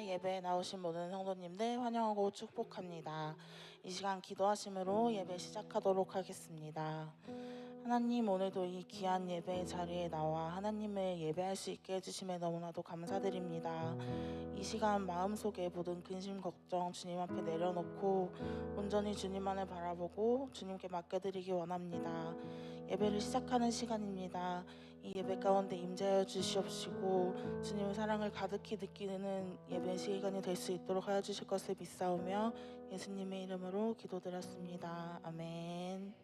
예배에 나오신 모든 성도님들 환영하고 축복합니다. 이 시간 기도하심으로 예배 시작하도록 하겠습니다. 하나님, 오늘도 이 귀한 예배의 자리에 나와 하나님을 예배할 수 있게 해주심에 너무나도 감사드립니다. 이 시간 마음속에 모든 근심 걱정 주님 앞에 내려놓고 온전히 주님만을 바라보고 주님께 맡겨드리기 원합니다. 예배를 시작하는 시간입니다. 이 예배 가운데 임재하여 주시옵시고 주님의 사랑을 가득히 느끼는 예배 시간이 될 수 있도록 하여 주실 것을 믿사오며 예수님의 이름으로 기도드렸습니다. 아멘.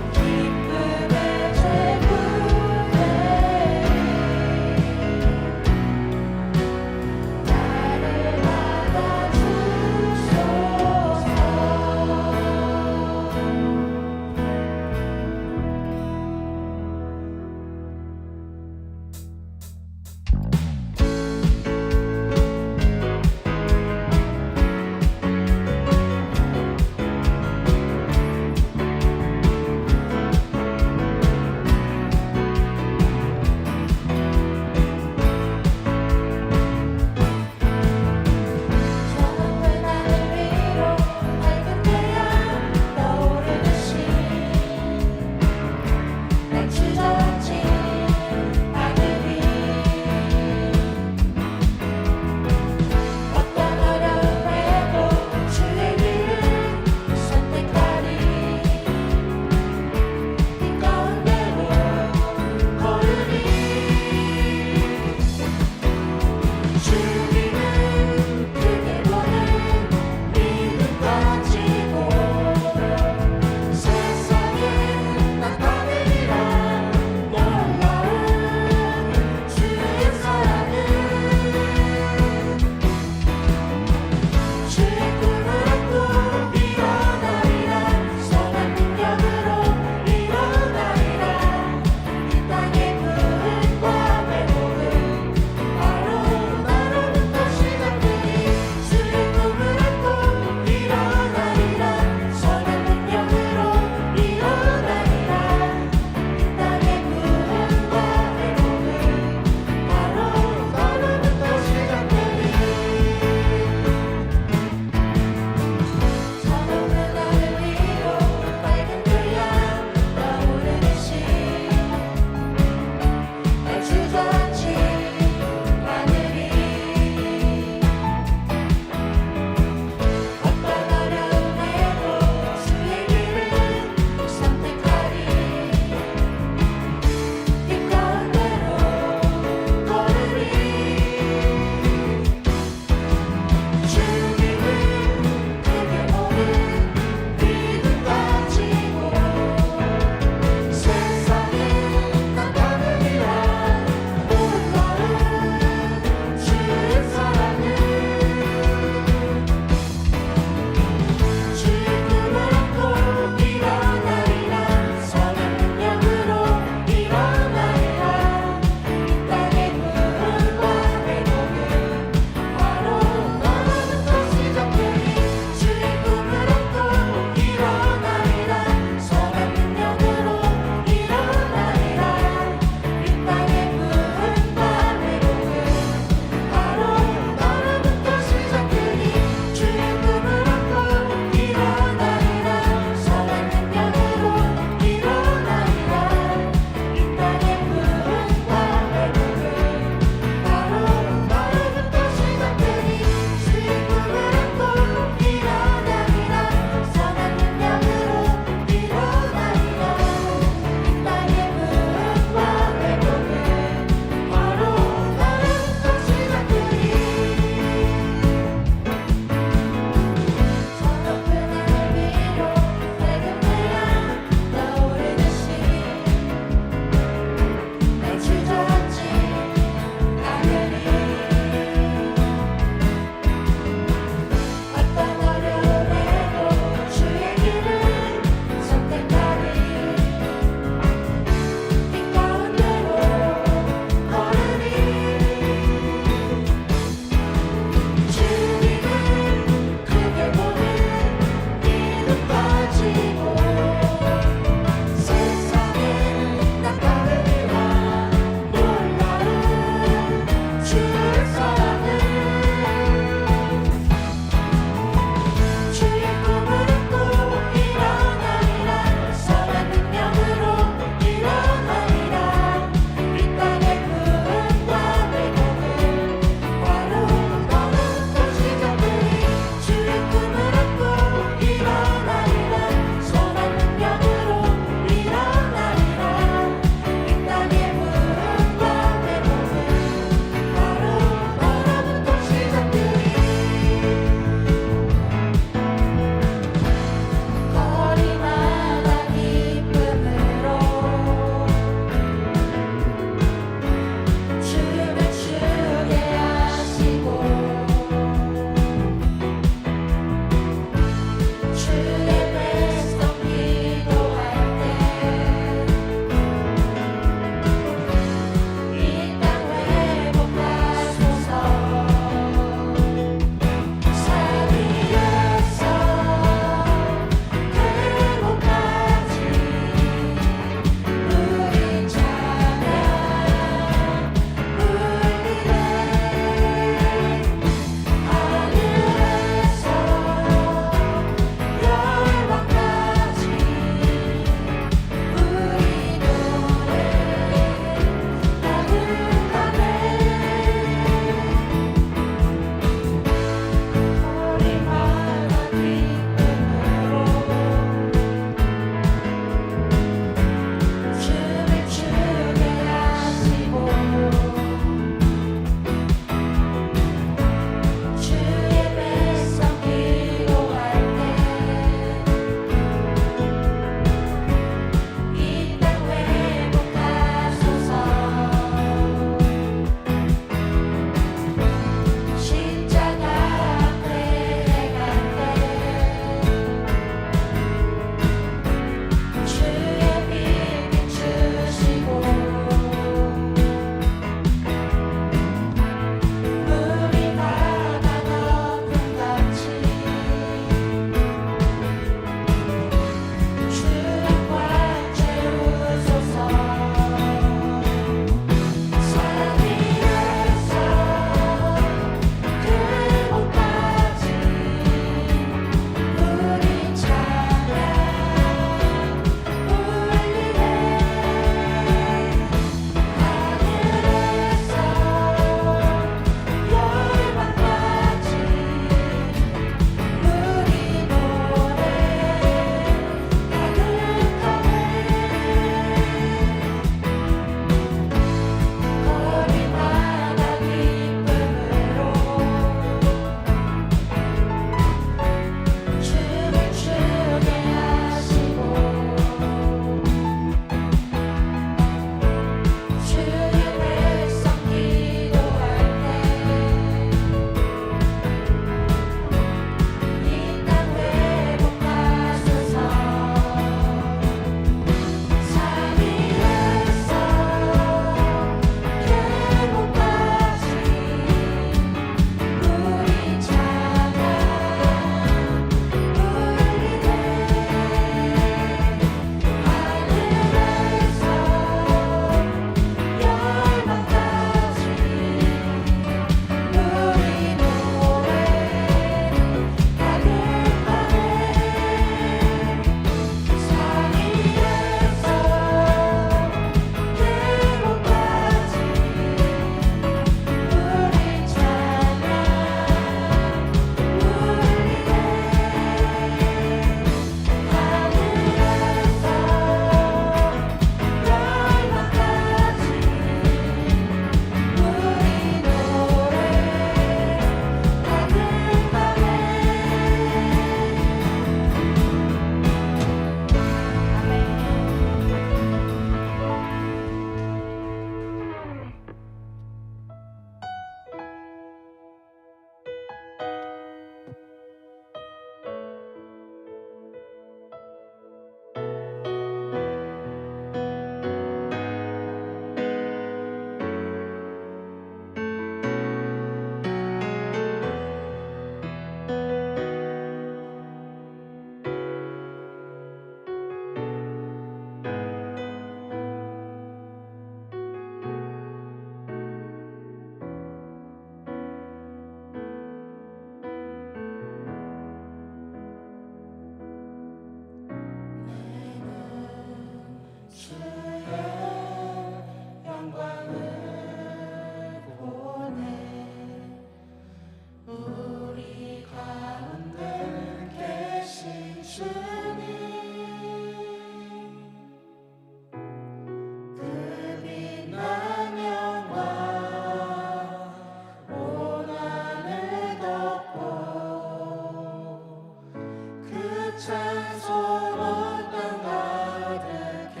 찬송 온 땅 가득해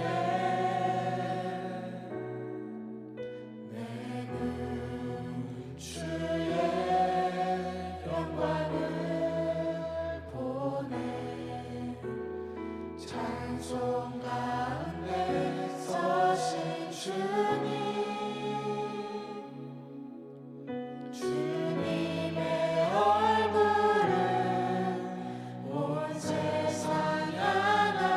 내는 주의 영광을 보내 찬송 가운데 서신 주님 주님의 얼굴을 온 세상 향하게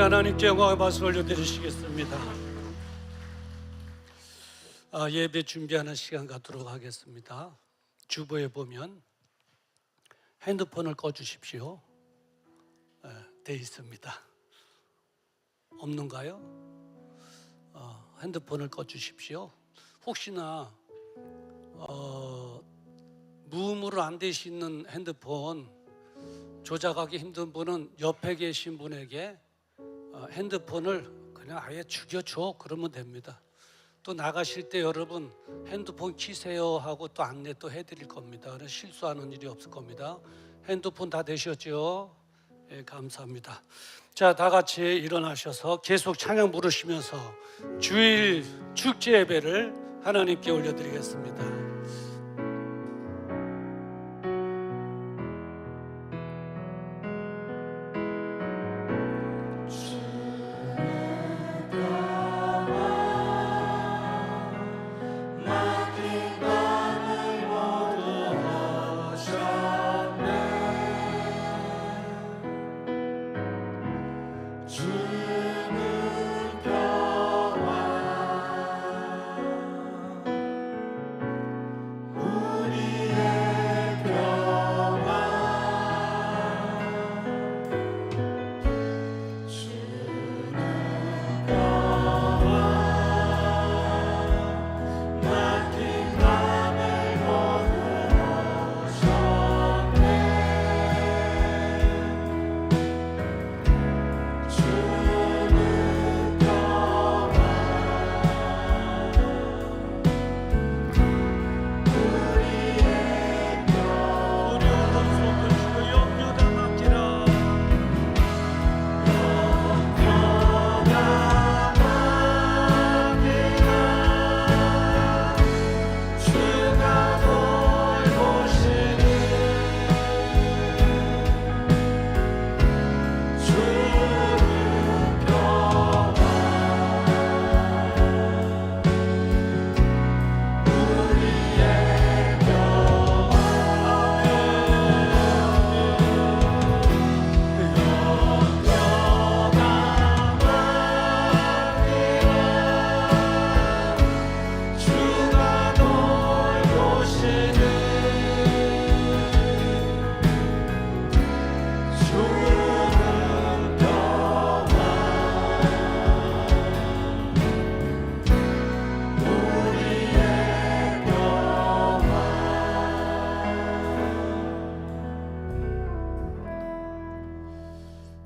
하나님께 영광의 박수 올려드리시겠습니다. 예배 준비하는 시간 갖도록 하겠습니다. 주보에 보면 핸드폰을 꺼주십시오 돼 있습니다. 없는가요? 핸드폰을 꺼주십시오. 혹시나 무음으로 안 되시는 핸드폰 조작하기 힘든 분은 옆에 계신 분에게 핸드폰을 그냥 아예 죽여줘 그러면 됩니다. 또 나가실 때 여러분 핸드폰 키세요 하고 또 안내 또 해드릴 겁니다. 그래서 실수하는 일이 없을 겁니다. 핸드폰 다 되셨죠? 예, 감사합니다. 자, 다 같이 일어나셔서 계속 찬양 부르시면서 주일 축제 예배를 하나님께 올려드리겠습니다.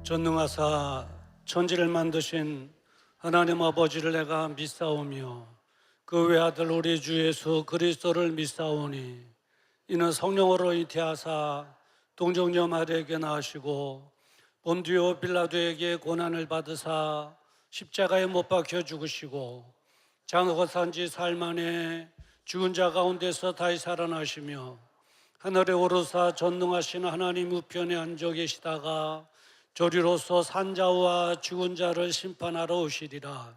전능하사 천지를 만드신 하나님 아버지를 내가 믿사오며 그 외아들 우리 주 예수 그리스도를 믿사오니 이는 성령으로 잉태하사 동정녀 마리아에게 낳으시고 본디오 빌라도에게 고난을 받으사 십자가에 못 박혀 죽으시고 장후가 산지 사흘 만에 죽은 자 가운데서 다시 살아나시며 하늘에 오르사 전능하신 하나님 우편에 앉아 계시다가 조리로서 산자와 죽은 자를 심판하러 오시리라.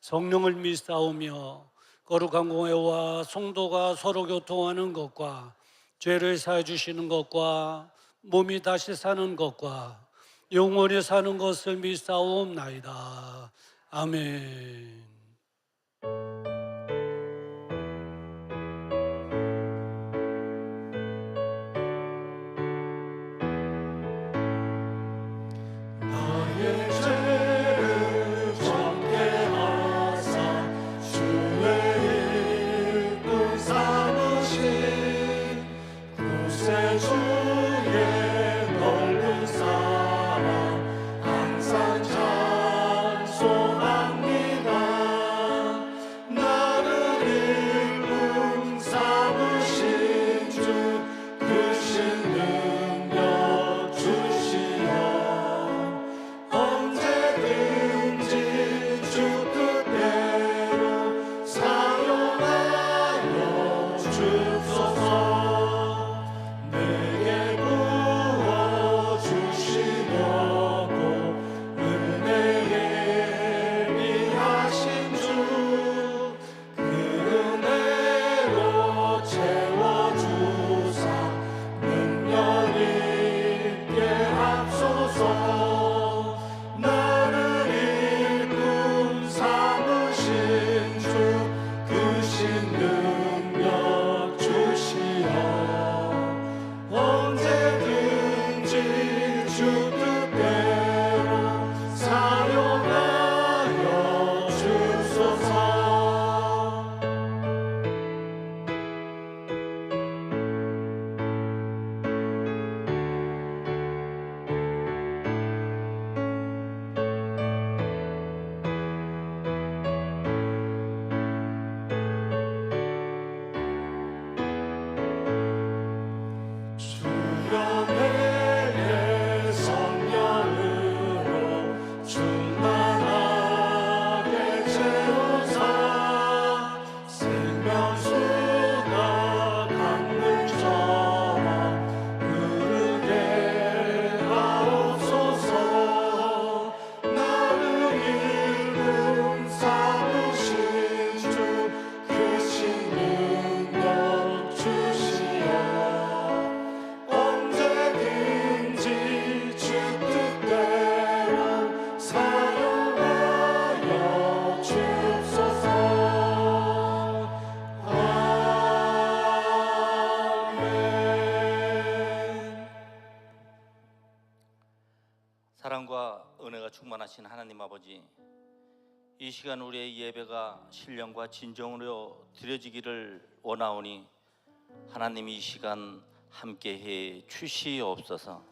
성령을 믿사오며 거룩한 공회와 성도가 서로 교통하는 것과 죄를 사해 주시는 것과 몸이 다시 사는 것과 영원히 사는 것을 믿사옵나이다. 아멘. 주옵소서. 내게 사랑과 은혜가 충만하신 하나님 아버지, 이 시간 우리의 예배가 신령과 진정으로 드려지기를 원하오니 하나님 이 시간 함께해 주시옵소서.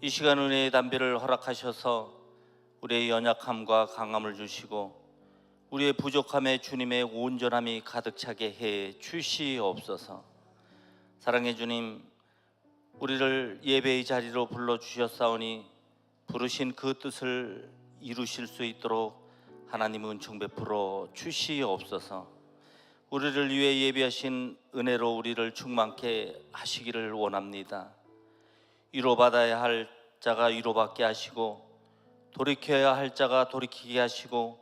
이 시간 은혜의 담배를 허락하셔서 우리의 연약함과 강함을 주시고 우리의 부족함에 주님의 온전함이 가득 차게 해 주시옵소서. 사랑의 주님, 우리를 예배의 자리로 불러주셨사오니 부르신 그 뜻을 이루실 수 있도록 하나님 은총 베풀어 주시옵소서. 우리를 위해 예비하신 은혜로 우리를 충만케 하시기를 원합니다. 위로받아야 할 자가 위로받게 하시고 돌이켜야 할 자가 돌이키게 하시고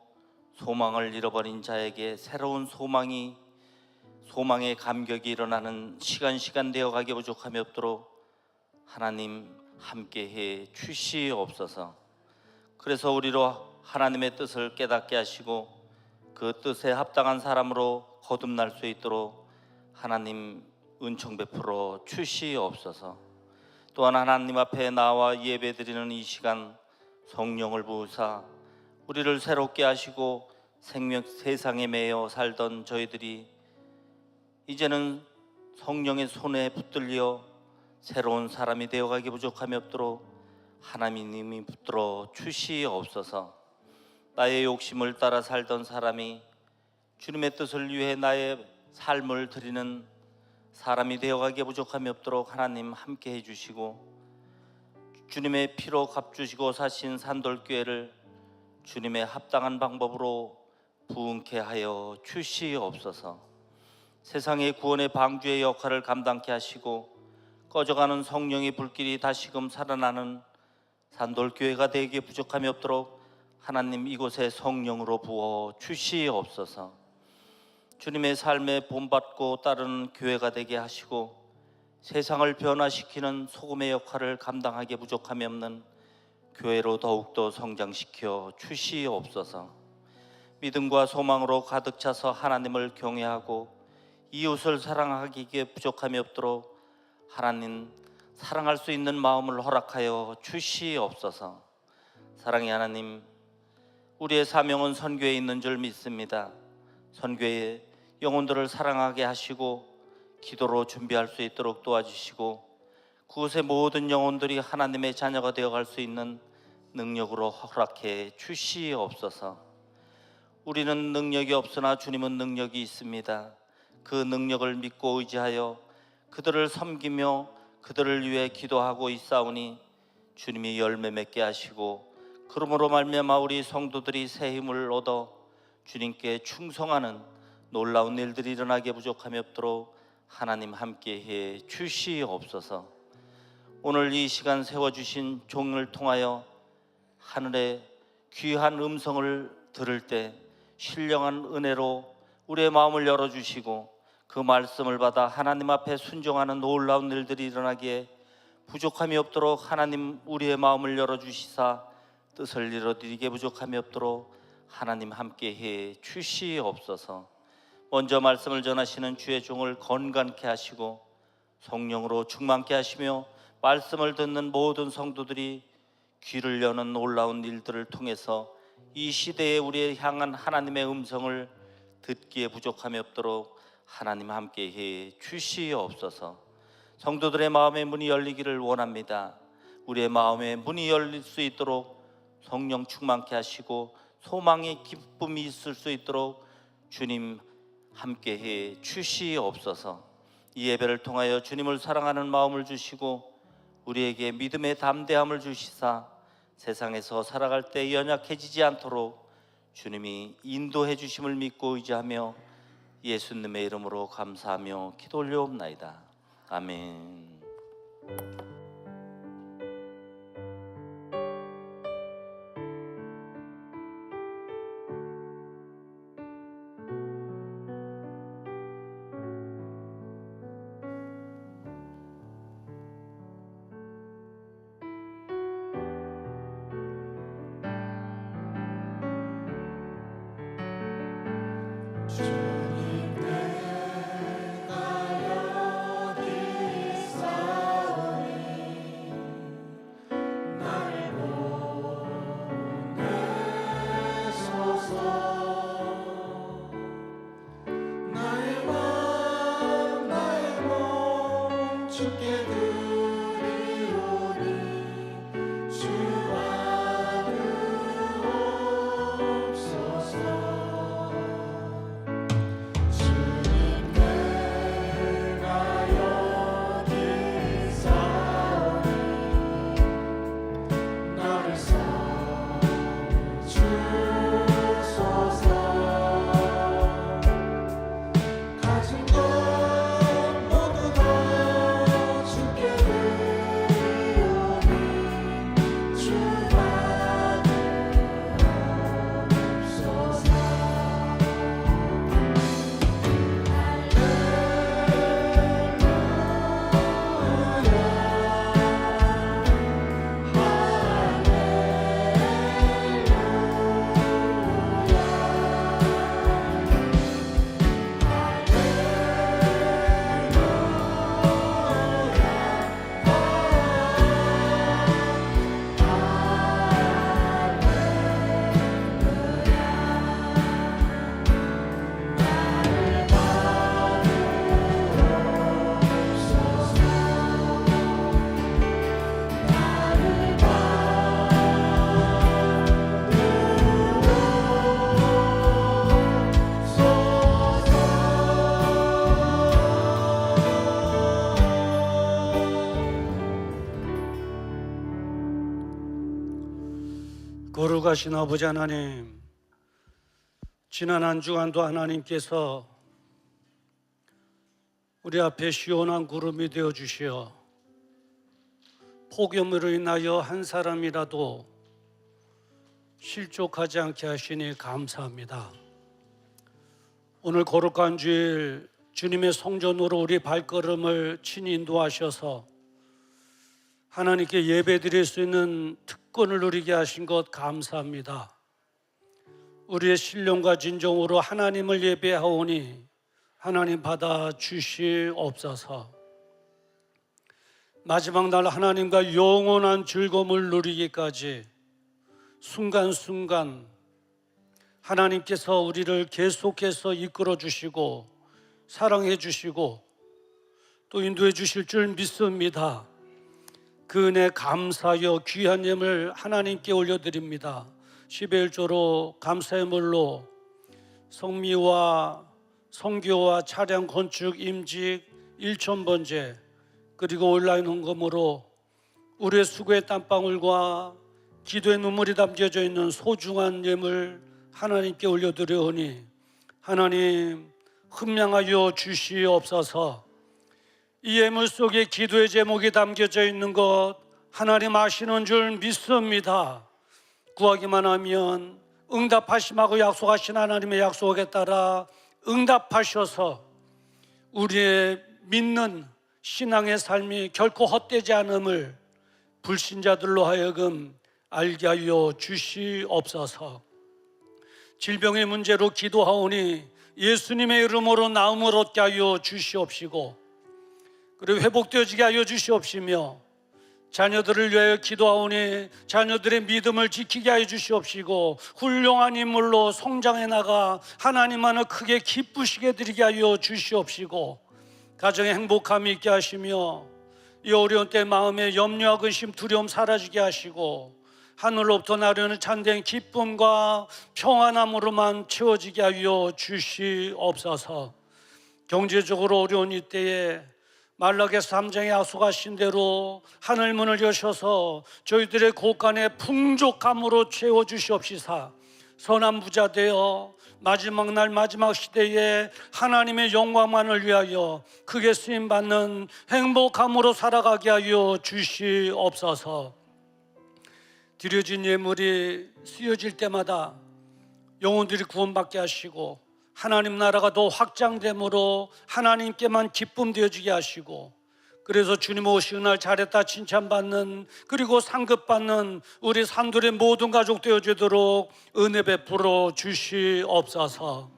소망을 잃어버린 자에게 새로운 소망의 감격이 일어나는 시간 되어가게 부족함이 없도록 하나님 함께해 주시옵소서. 그래서 우리로 하나님의 뜻을 깨닫게 하시고 그 뜻에 합당한 사람으로 거듭날 수 있도록 하나님 은총 베풀어 주시옵소서. 또한 하나님 앞에 나와 예배드리는 이 시간 성령을 부으사 우리를 새롭게 하시고 세상에 매여 살던 저희들이 이제는 성령의 손에 붙들려 새로운 사람이 되어가기 부족함이 없도록 하나님이 붙들어 주시옵소서. 나의 욕심을 따라 살던 사람이 주님의 뜻을 위해 나의 삶을 드리는 사람이 되어가기에 부족함이 없도록 하나님 함께 해주시고 주님의 피로 값주시고 사신 산돌교회를 주님의 합당한 방법으로 부흥케 하여 주시옵소서. 세상의 구원의 방주의 역할을 감당케 하시고 꺼져가는 성령의 불길이 다시금 살아나는 산돌교회가 되기에 부족함이 없도록 하나님 이곳에 성령으로 부어 주시옵소서. 주님의 삶에 본받고 따르는 교회가 되게 하시고 세상을 변화시키는 소금의 역할을 감당하기에 부족함이 없는 교회로 더욱더 성장시켜 주시옵소서. 믿음과 소망으로 가득 차서 하나님을 경외하고 이웃을 사랑하기에 부족함이 없도록 하나님 사랑할 수 있는 마음을 허락하여 주시옵소서. 사랑의 하나님, 우리의 사명은 선교에 있는 줄 믿습니다. 선교에 영혼들을 사랑하게 하시고 기도로 준비할 수 있도록 도와주시고 그곳의 모든 영혼들이 하나님의 자녀가 되어갈 수 있는 능력으로 허락해 주시옵소서. 우리는 능력이 없으나 주님은 능력이 있습니다. 그 능력을 믿고 의지하여 그들을 섬기며 그들을 위해 기도하고 있사오니 주님이 열매 맺게 하시고 그러므로 말미암아 우리 성도들이 새 힘을 얻어 주님께 충성하는 놀라운 일들이 일어나게 부족함이 없도록 하나님 함께해 주시옵소서. 오늘 이 시간 세워주신 종을 통하여 하늘의 귀한 음성을 들을 때 신령한 은혜로 우리의 마음을 열어주시고 그 말씀을 받아 하나님 앞에 순종하는 놀라운 일들이 일어나기에 부족함이 없도록 하나님 우리의 마음을 열어주시사 뜻을 이루어드리기에 부족함이 없도록 하나님 함께해 주시옵소서. 먼저 말씀을 전하시는 주의 종을 건강케 하시고 성령으로 충만케 하시며 말씀을 듣는 모든 성도들이 귀를 여는 놀라운 일들을 통해서 이 시대에 우리의 향한 하나님의 음성을 듣기에 부족함이 없도록 하나님 함께해 주시옵소서. 성도들의 마음의 문이 열리기를 원합니다. 우리의 마음의 문이 열릴 수 있도록 성령 충만케 하시고 소망의 기쁨이 있을 수 있도록 주님 함께해 주시옵소서. 이 예배를 통하여 주님을 사랑하는 마음을 주시고 우리에게 믿음의 담대함을 주시사 세상에서 살아갈 때 연약해지지 않도록 주님이 인도해 주심을 믿고 의지하며 예수님의 이름으로 감사하며 기도 올려옵나이다. 아멘. 주님 내가 여기 있사오니 거룩하신 아버지 하나님, 지난 한 주간도 하나님께서 우리 앞에 시원한 구름이 되어 주시어 폭염으로 인하여 한 사람이라도 실족하지 않게 하시니 감사합니다. 오늘 거룩한 주일 주님의 성전으로 우리 발걸음을 친히 인도하셔서 하나님께 예배드릴 수 있는 특권을 누리게 하신 것 감사합니다. 우리의 신령과 진정으로 하나님을 예배하오니 하나님 받아 주시옵소서. 마지막 날 하나님과 영원한 즐거움을 누리기까지 순간순간 하나님께서 우리를 계속해서 이끌어 주시고 사랑해 주시고 또 인도해 주실 줄 믿습니다. 그 은혜 감사하여 귀한 예물 하나님께 올려드립니다. 11조로 감사의 물로 성미와 성교와 차량 건축 임직 1,000번째 그리고 온라인 헌금으로 우리의 수고의 땀방울과 기도의 눈물이 담겨져 있는 소중한 예물 하나님께 올려드려오니 하나님 흠량하여 주시옵소서. 이 예물 속에 기도의 제목이 담겨져 있는 것 하나님 아시는 줄 믿습니다. 구하기만 하면 응답하심하고 약속하신 하나님의 약속에 따라 응답하셔서 우리의 믿는 신앙의 삶이 결코 헛되지 않음을 불신자들로 하여금 알게 하여 주시옵소서. 질병의 문제로 기도하오니 예수님의 이름으로 나음을 얻게 하여 주시옵시고 그리고 회복되어지게 하여 주시옵시며 자녀들을 위하여 기도하오니 자녀들의 믿음을 지키게 하여 주시옵시고 훌륭한 인물로 성장해 나가 하나님만을 크게 기쁘시게 드리게 하여 주시옵시고 가정에 행복함이 있게 하시며 이 어려운 때 마음에 염려와 근심 두려움 사라지게 하시고 하늘로부터 나르는 참된 기쁨과 평안함으로만 채워지게 하여 주시옵소서. 경제적으로 어려운 이때에 말라기서 3장에 약속하신 대로 하늘문을 여셔서 저희들의 곳간에 풍족함으로 채워주시옵시사 선한 부자 되어 마지막 날 마지막 시대에 하나님의 영광만을 위하여 크게 쓰임받는 행복함으로 살아가게 하여 주시옵소서. 드려진 예물이 쓰여질 때마다 영혼들이 구원받게 하시고 하나님 나라가 더 확장됨으로 하나님께만 기쁨 되어지게 하시고 그래서 주님 오시는 날 잘했다 칭찬받는 그리고 상급받는 우리 산돌의 모든 가족 되어지도록 은혜 베풀어 주시옵소서.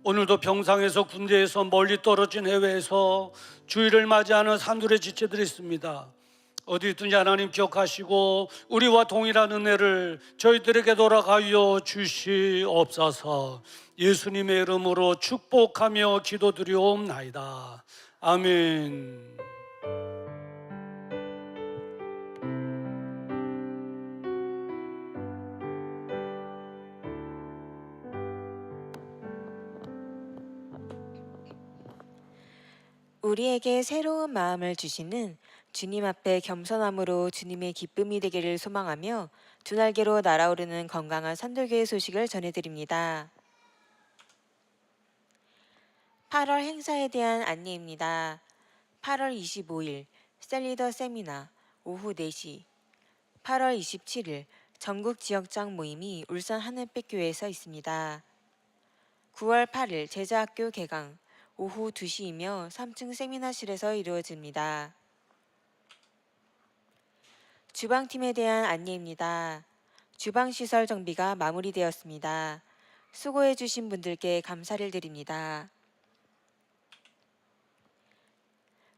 오늘도 병상에서 군대에서 멀리 떨어진 해외에서 주일을 맞이하는 산돌의 지체들이 있습니다. 어디 있든지 하나님 기억하시고 우리와 동일한 은혜를 저희들에게 돌아가여 주시옵소서. 예수님의 이름으로 축복하며 기도드리옵나이다. 아멘. 우리에게 새로운 마음을 주시는 주님 앞에 겸손함으로 주님의 기쁨이 되기를 소망하며 두 날개로 날아오르는 건강한 산돌교회 소식을 전해드립니다. 8월 행사에 대한 안내입니다. 8월 25일 셀리더 세미나 오후 4시 8월 27일 전국 지역장 모임이 울산 하늘빛교회에서 있습니다. 9월 8일 제자학교 개강 오후 2시이며 3층 세미나실에서 이루어집니다. 주방팀에 대한 안내입니다. 주방시설 정비가 마무리되었습니다. 수고해주신 분들께 감사를 드립니다.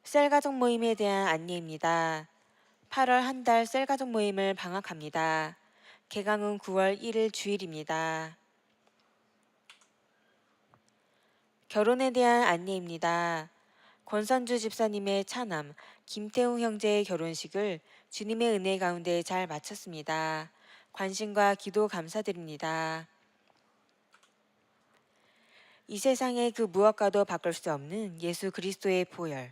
셀가족 모임에 대한 안내입니다. 8월 한 달 셀가족 모임을 방학합니다. 개강은 9월 1일 주일입니다. 결혼에 대한 안내입니다. 권선주 집사님의 차남 김태웅 형제의 결혼식을 주님의 은혜 가운데 잘 마쳤습니다. 관심과 기도 감사드립니다. 이 세상의 그 무엇과도 바꿀 수 없는 예수 그리스도의 보혈,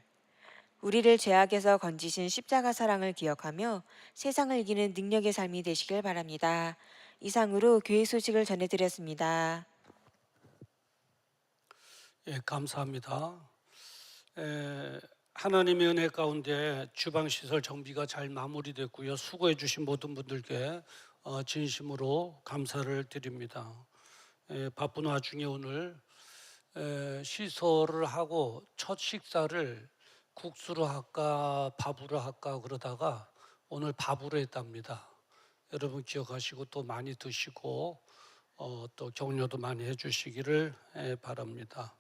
우리를 죄악에서 건지신 십자가 사랑을 기억하며 세상을 이기는 능력의 삶이 되시길 바랍니다. 이상으로 교회 소식을 전해드렸습니다. 예, 감사합니다. 하나님의 은혜 가운데 주방 시설 정비가 잘 마무리됐고요. 수고해 주신 모든 분들께 진심으로 감사를 드립니다. 바쁜 와중에 오늘 시설을 하고 첫 식사를 국수로 할까 밥으로 할까 그러다가 오늘 밥으로 했답니다. 여러분 기억하시고 또 많이 드시고 또 격려도 많이 해주시기를 바랍니다.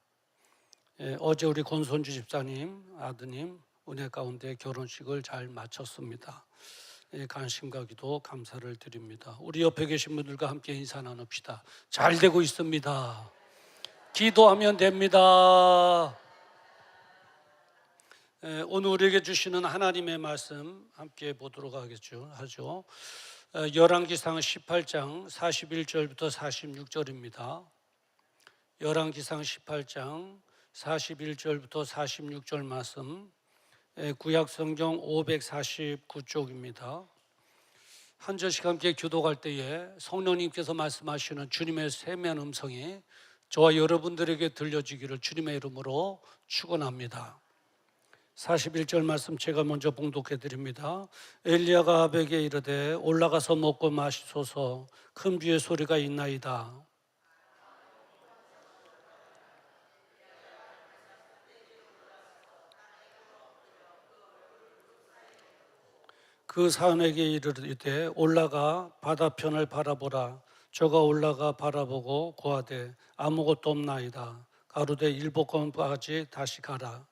어제 우리 권손주 집사님 아드님 은혜 가운데 결혼식을 잘 마쳤습니다. 관심과 기도 감사를 드립니다. 우리 옆에 계신 분들과 함께 인사 나눕시다. 잘 되고 있습니다. 기도하면 됩니다. 오늘 우리에게 주시는 하나님의 말씀 함께 보도록 하죠. 열왕기상 18장 41절부터 46절입니다. 열왕기상 18장 41절부터 46절 말씀, 구약성경 549쪽입니다. 한 절씩 함께 교독할 때에 성령님께서 말씀하시는 주님의 세미한 음성이 저와 여러분들에게 들려지기를 주님의 이름으로 축원합니다. 41절 말씀 제가 먼저 봉독해 드립니다. 엘리야가 아합에게 이르되 올라가서 먹고 마시소서, 큰 비의 소리가 있나이다. 그 사람에게 이르되 올라가 바다편을 바라보라. 저가 올라가 바라보고 고하되 아무것도 없나이다. 가로되 일복권까지 다시 가라.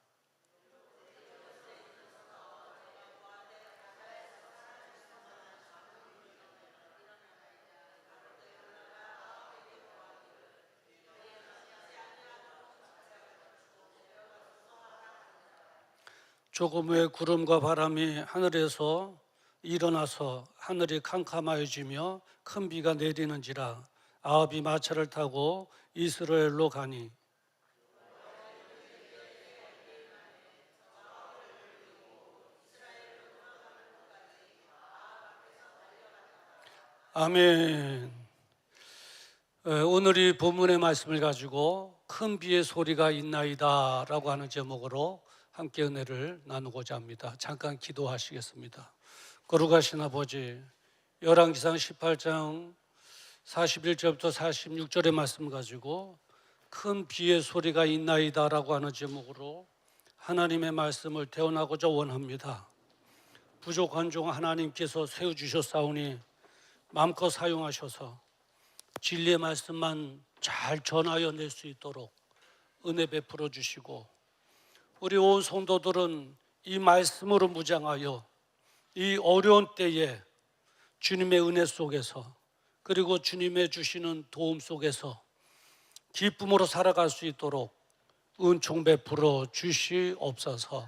조금 후에 구름과 바람이 하늘에서 일어나서 하늘이 캄캄하여지며 큰 비가 내리는지라. 아합이 마차를 타고 이스라엘로 가니 아멘. 오늘 이 본문의 말씀을 가지고 큰 비의 소리가 있나이다 라고 하는 제목으로 함께 은혜를 나누고자 합니다. 잠깐 기도하시겠습니다. 거룩하신 아버지, 열왕기상 18장 41절부터 46절의 말씀 가지고 큰 비의 소리가 있나이다 라고 하는 제목으로 하나님의 말씀을 대언하고자 원합니다. 부족한 종 하나님께서 세워주셨사오니 마음껏 사용하셔서 진리의 말씀만 잘 전하여 낼 수 있도록 은혜 베풀어 주시고, 우리 온 성도들은 이 말씀으로 무장하여 이 어려운 때에 주님의 은혜 속에서, 그리고 주님의 주시는 도움 속에서 기쁨으로 살아갈 수 있도록 은총 베풀어 주시옵소서.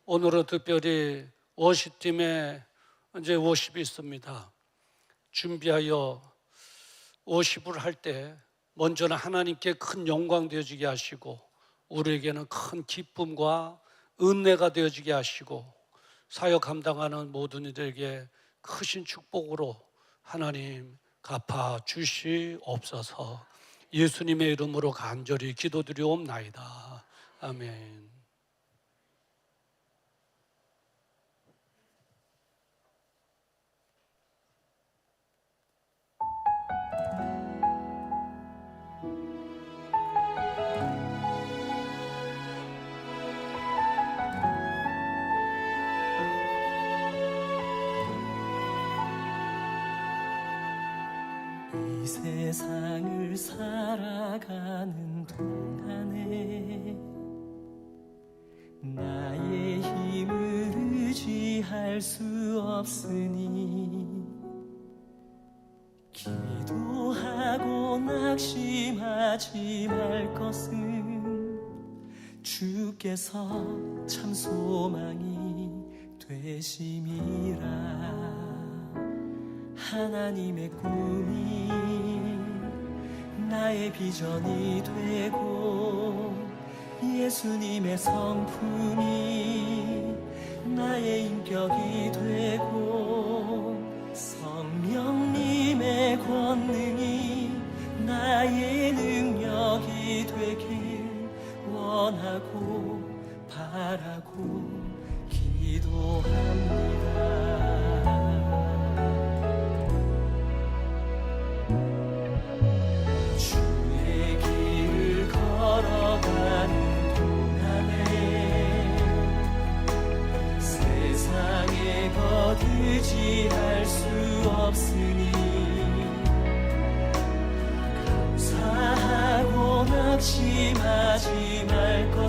오늘은 특별히 워십팀에 이제 워십이 있습니다. 준비하여 워십을 할 때 먼저는 하나님께 큰 영광 되어지게 하시고, 우리에게는 큰 기쁨과 은혜가 되어지게 하시고, 사역 감당하는 모든 이들에게 크신 축복으로 하나님 갚아 주시옵소서. 예수님의 이름으로 간절히 기도드리옵나이다. 아멘. 이 세상을 살아가는 동안에 나의 힘을 의지할 수 없으니 기도하고 낙심하지 말 것은 주께서 참 소망이 되심이라. 하나님의 꿈이 나의 비전이 되고, 예수님의 성품이 나의 인격이 되고, 성령님의 권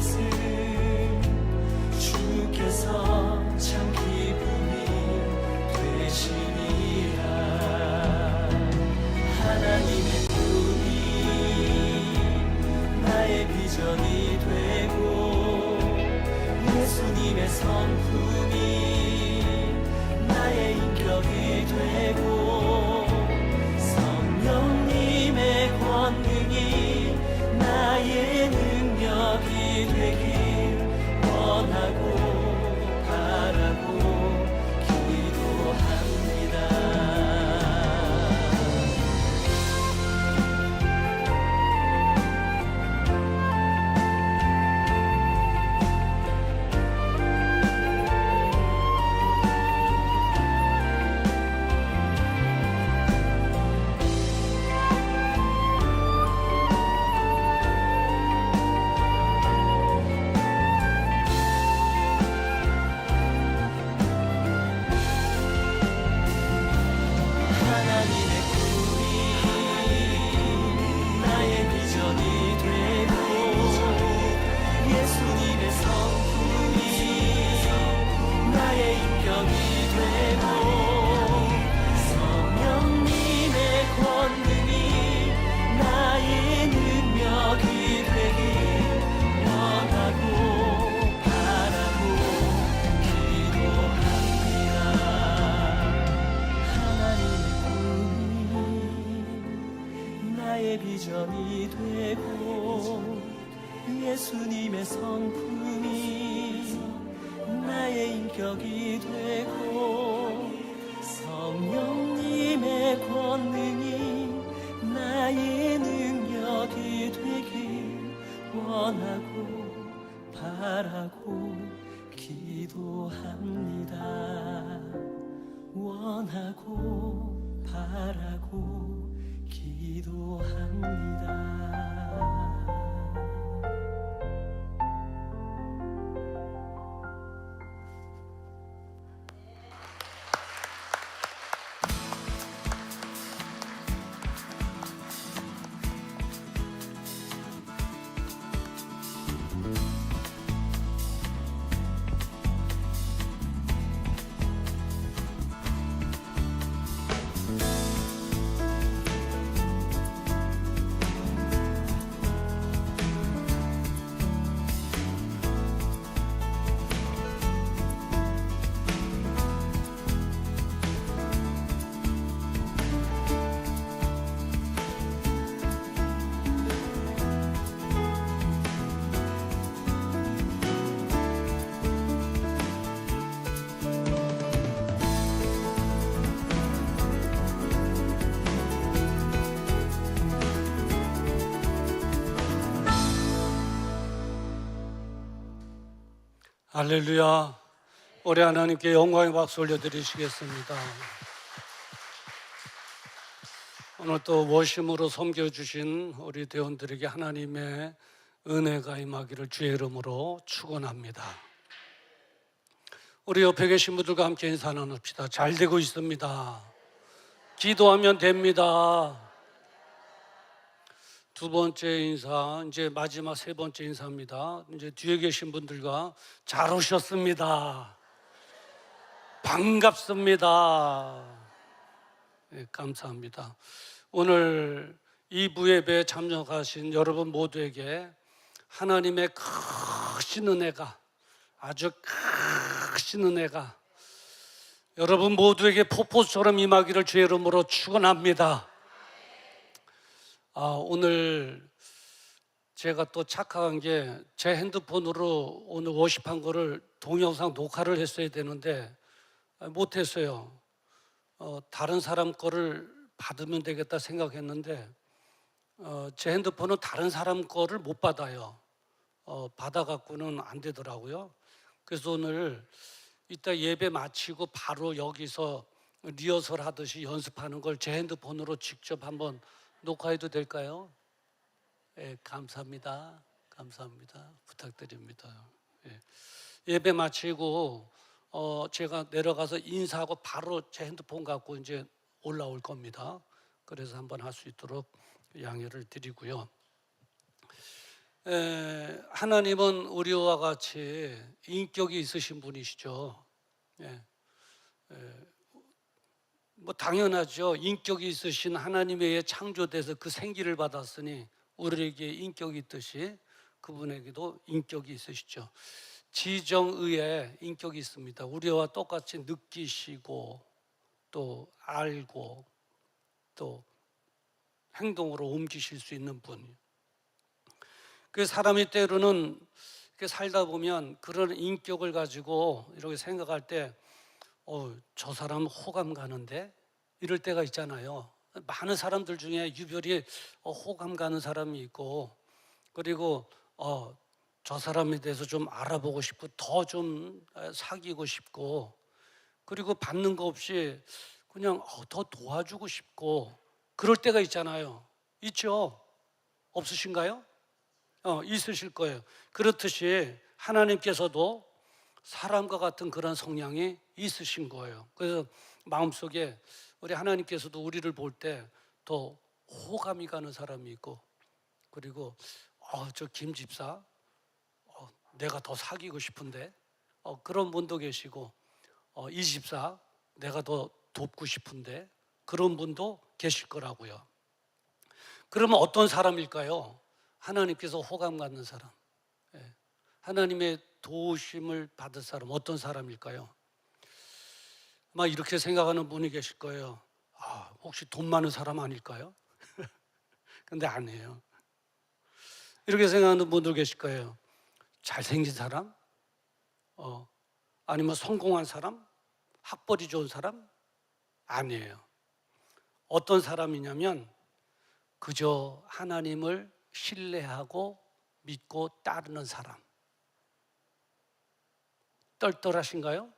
것은 주께서 참 기쁨이 되시니라. 하나님의 꿈이 나의 비전이 되고 예수님의 성품이 나의 인격이 되고 성령님의 권능이 나의 능력이 되길 원하고 바라고 기도합니다. 하나님의 꿈이 나의 비전이 되고 예수님의 성품이 나의 인격이 되고 성령님의 권능이 나의 능력이 되길 원하고 바라고 기도합니다. 하나님의 꿈이 나의 비전이 되고 예수님의 성품이 나의 인격이 되고 성령님의 권능이 나의 능력이 되길 원하고 바라고 기도합니다. 원하고 바라고 기도합니다. 할렐루야. 우리 하나님께 영광의 박수 올려드리시겠습니다. 오늘 또 워심으로 섬겨주신 우리 대원들에게 하나님의 은혜가 임하기를 주의 이름으로 축원합니다. 우리 옆에 계신 분들과 함께 인사 나눕시다. 잘 되고 있습니다. 기도하면 됩니다. 두 번째 인사, 이제 마지막 세 번째 인사입니다. 이제 뒤에 계신 분들과 잘 오셨습니다. 반갑습니다. 네, 감사합니다. 오늘 2부 예배에 참석하신 여러분 모두에게 하나님의 크신 은혜가, 아주 크신 은혜가 여러분 모두에게 폭포처럼 임하기를 주의 이름으로 축원합니다. 오늘 제가 또 착각한 게 제 핸드폰으로 오늘 워십한 거를 동영상 녹화를 했어야 되는데 못했어요. 다른 사람 거를 받으면 되겠다 생각했는데 제 핸드폰은 다른 사람 거를 못 받아요. 받아갖고는 안 되더라고요. 그래서 오늘 이따 예배 마치고 바로 여기서 리허설 하듯이 연습하는 걸 제 핸드폰으로 직접 한번 녹화해도 될까요? 예, 감사합니다. 감사합니다. 부탁드립니다. 예. 예배 마치고 제가 내려가서 인사하고 바로 제 핸드폰 갖고 이제 올라올 겁니다. 그래서 한번 할 수 있도록 양해를 드리고요. 하나님은 우리와 같이 인격이 있으신 분이시죠. 예. 뭐 당연하죠. 인격이 있으신 하나님에 의해 창조돼서 그 생기를 받았으니 우리에게 인격이 있듯이 그분에게도 인격이 있으시죠. 지정의에 인격이 있습니다. 우리와 똑같이 느끼시고 또 알고 또 행동으로 옮기실 수 있는 분. 그 사람이 때로는 이렇게 살다 보면 그런 인격을 가지고 이렇게 생각할 때 저 사람 호감 가는데 이럴 때가 있잖아요. 많은 사람들 중에 유별이 호감 가는 사람이 있고, 그리고 저 사람에 대해서 좀 알아보고 싶고 더 좀 사귀고 싶고, 그리고 받는 거 없이 그냥 더 도와주고 싶고 그럴 때가 있잖아요. 있죠? 없으신가요? 있으실 거예요. 그렇듯이 하나님께서도 사람과 같은 그런 성향이 있으신 거예요. 그래서 마음속에 우리 하나님께서도 우리를 볼 때 더 호감이 가는 사람이 있고, 그리고 저 김 집사 내가 더 사귀고 싶은데 그런 분도 계시고, 이 집사 내가 더 돕고 싶은데 그런 분도 계실 거라고요. 그러면 어떤 사람일까요? 하나님께서 호감 갖는 사람, 하나님의 도우심을 받을 사람, 어떤 사람일까요? 아마 이렇게 생각하는 분이 계실 거예요. 혹시 돈 많은 사람 아닐까요? 근데 아니에요. 이렇게 생각하는 분들 계실 거예요. 잘생긴 사람? 아니면 성공한 사람? 학벌이 좋은 사람? 아니에요. 어떤 사람이냐면 그저 하나님을 신뢰하고 믿고 따르는 사람. 떨떨하신가요?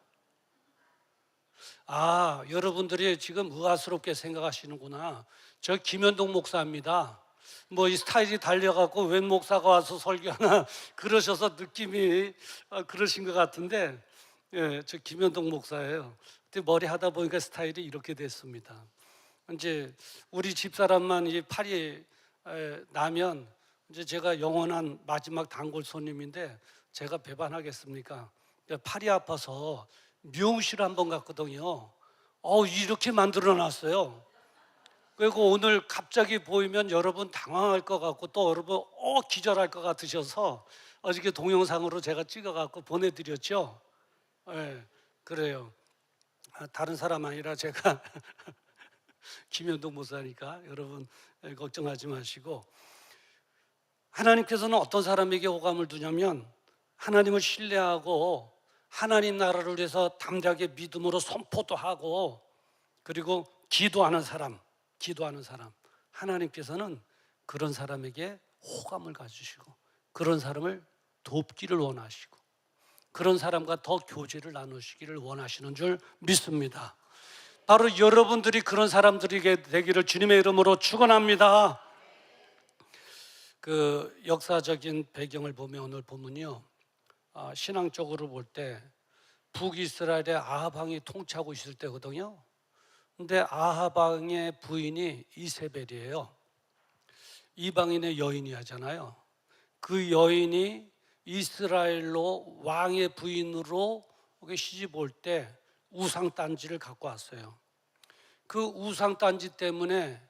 여러분들이 지금 의아스럽게 생각하시는구나. 저 김현동 목사입니다. 뭐 이 스타일이 달려갖고 웬 목사가 와서 설교하나 그러셔서 느낌이 그러신 것 같은데, 저 김현동 목사예요. 근데 머리 하다 보니까 스타일이 이렇게 됐습니다. 이제 우리 집사람만 이 팔이 나면 이제 제가 영원한 마지막 단골 손님인데 제가 배반하겠습니까? 팔이 아파서 미용실 한번 갔거든요. 이렇게 만들어 놨어요. 그리고 오늘 갑자기 보이면 여러분 당황할 것 같고 또 여러분 기절할 것 같으셔서 어저께 동영상으로 제가 찍어갖고 보내드렸죠. 그래요. 다른 사람 아니라 제가 김현동 목사니까 여러분 걱정하지 마시고, 하나님께서는 어떤 사람에게 호감을 두냐면 하나님을 신뢰하고 하나님 나라를 위해서 담대하게 믿음으로 선포도 하고, 그리고 기도하는 사람, 하나님께서는 그런 사람에게 호감을 가지시고 그런 사람을 돕기를 원하시고 그런 사람과 더 교제를 나누시기를 원하시는 줄 믿습니다. 바로 여러분들이 그런 사람들이 되기를 주님의 이름으로 축원합니다. 그 역사적인 배경을 보면 오늘 본문이요, 신앙적으로 볼 때 북이스라엘의 아합 왕이 통치하고 있을 때거든요. 근데 아합 왕의 부인이 이세벨이에요. 이방인의 여인이 하잖아요. 그 여인이 이스라엘로 왕의 부인으로 시집 올 때 우상단지를 갖고 왔어요. 그 우상단지 때문에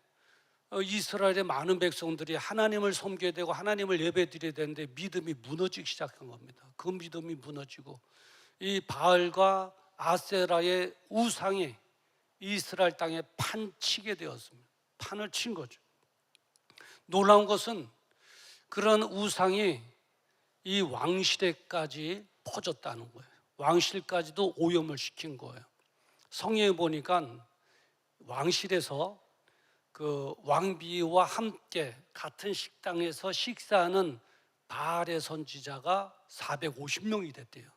이스라엘의 많은 백성들이 하나님을 섬겨야 되고 하나님을 예배드려야 되는데 믿음이 무너지기 시작한 겁니다. 그 믿음이 무너지고 이 바알과 아세라의 우상이 이스라엘 땅에 판치게 되었습니다. 판을 친 거죠. 놀라운 것은 그런 우상이 이 왕실에까지 퍼졌다는 거예요. 왕실까지도 오염을 시킨 거예요. 성경에 보니까 왕실에서 그 왕비와 함께 같은 식당에서 식사하는 바알의 선지자가 450명이 됐대요.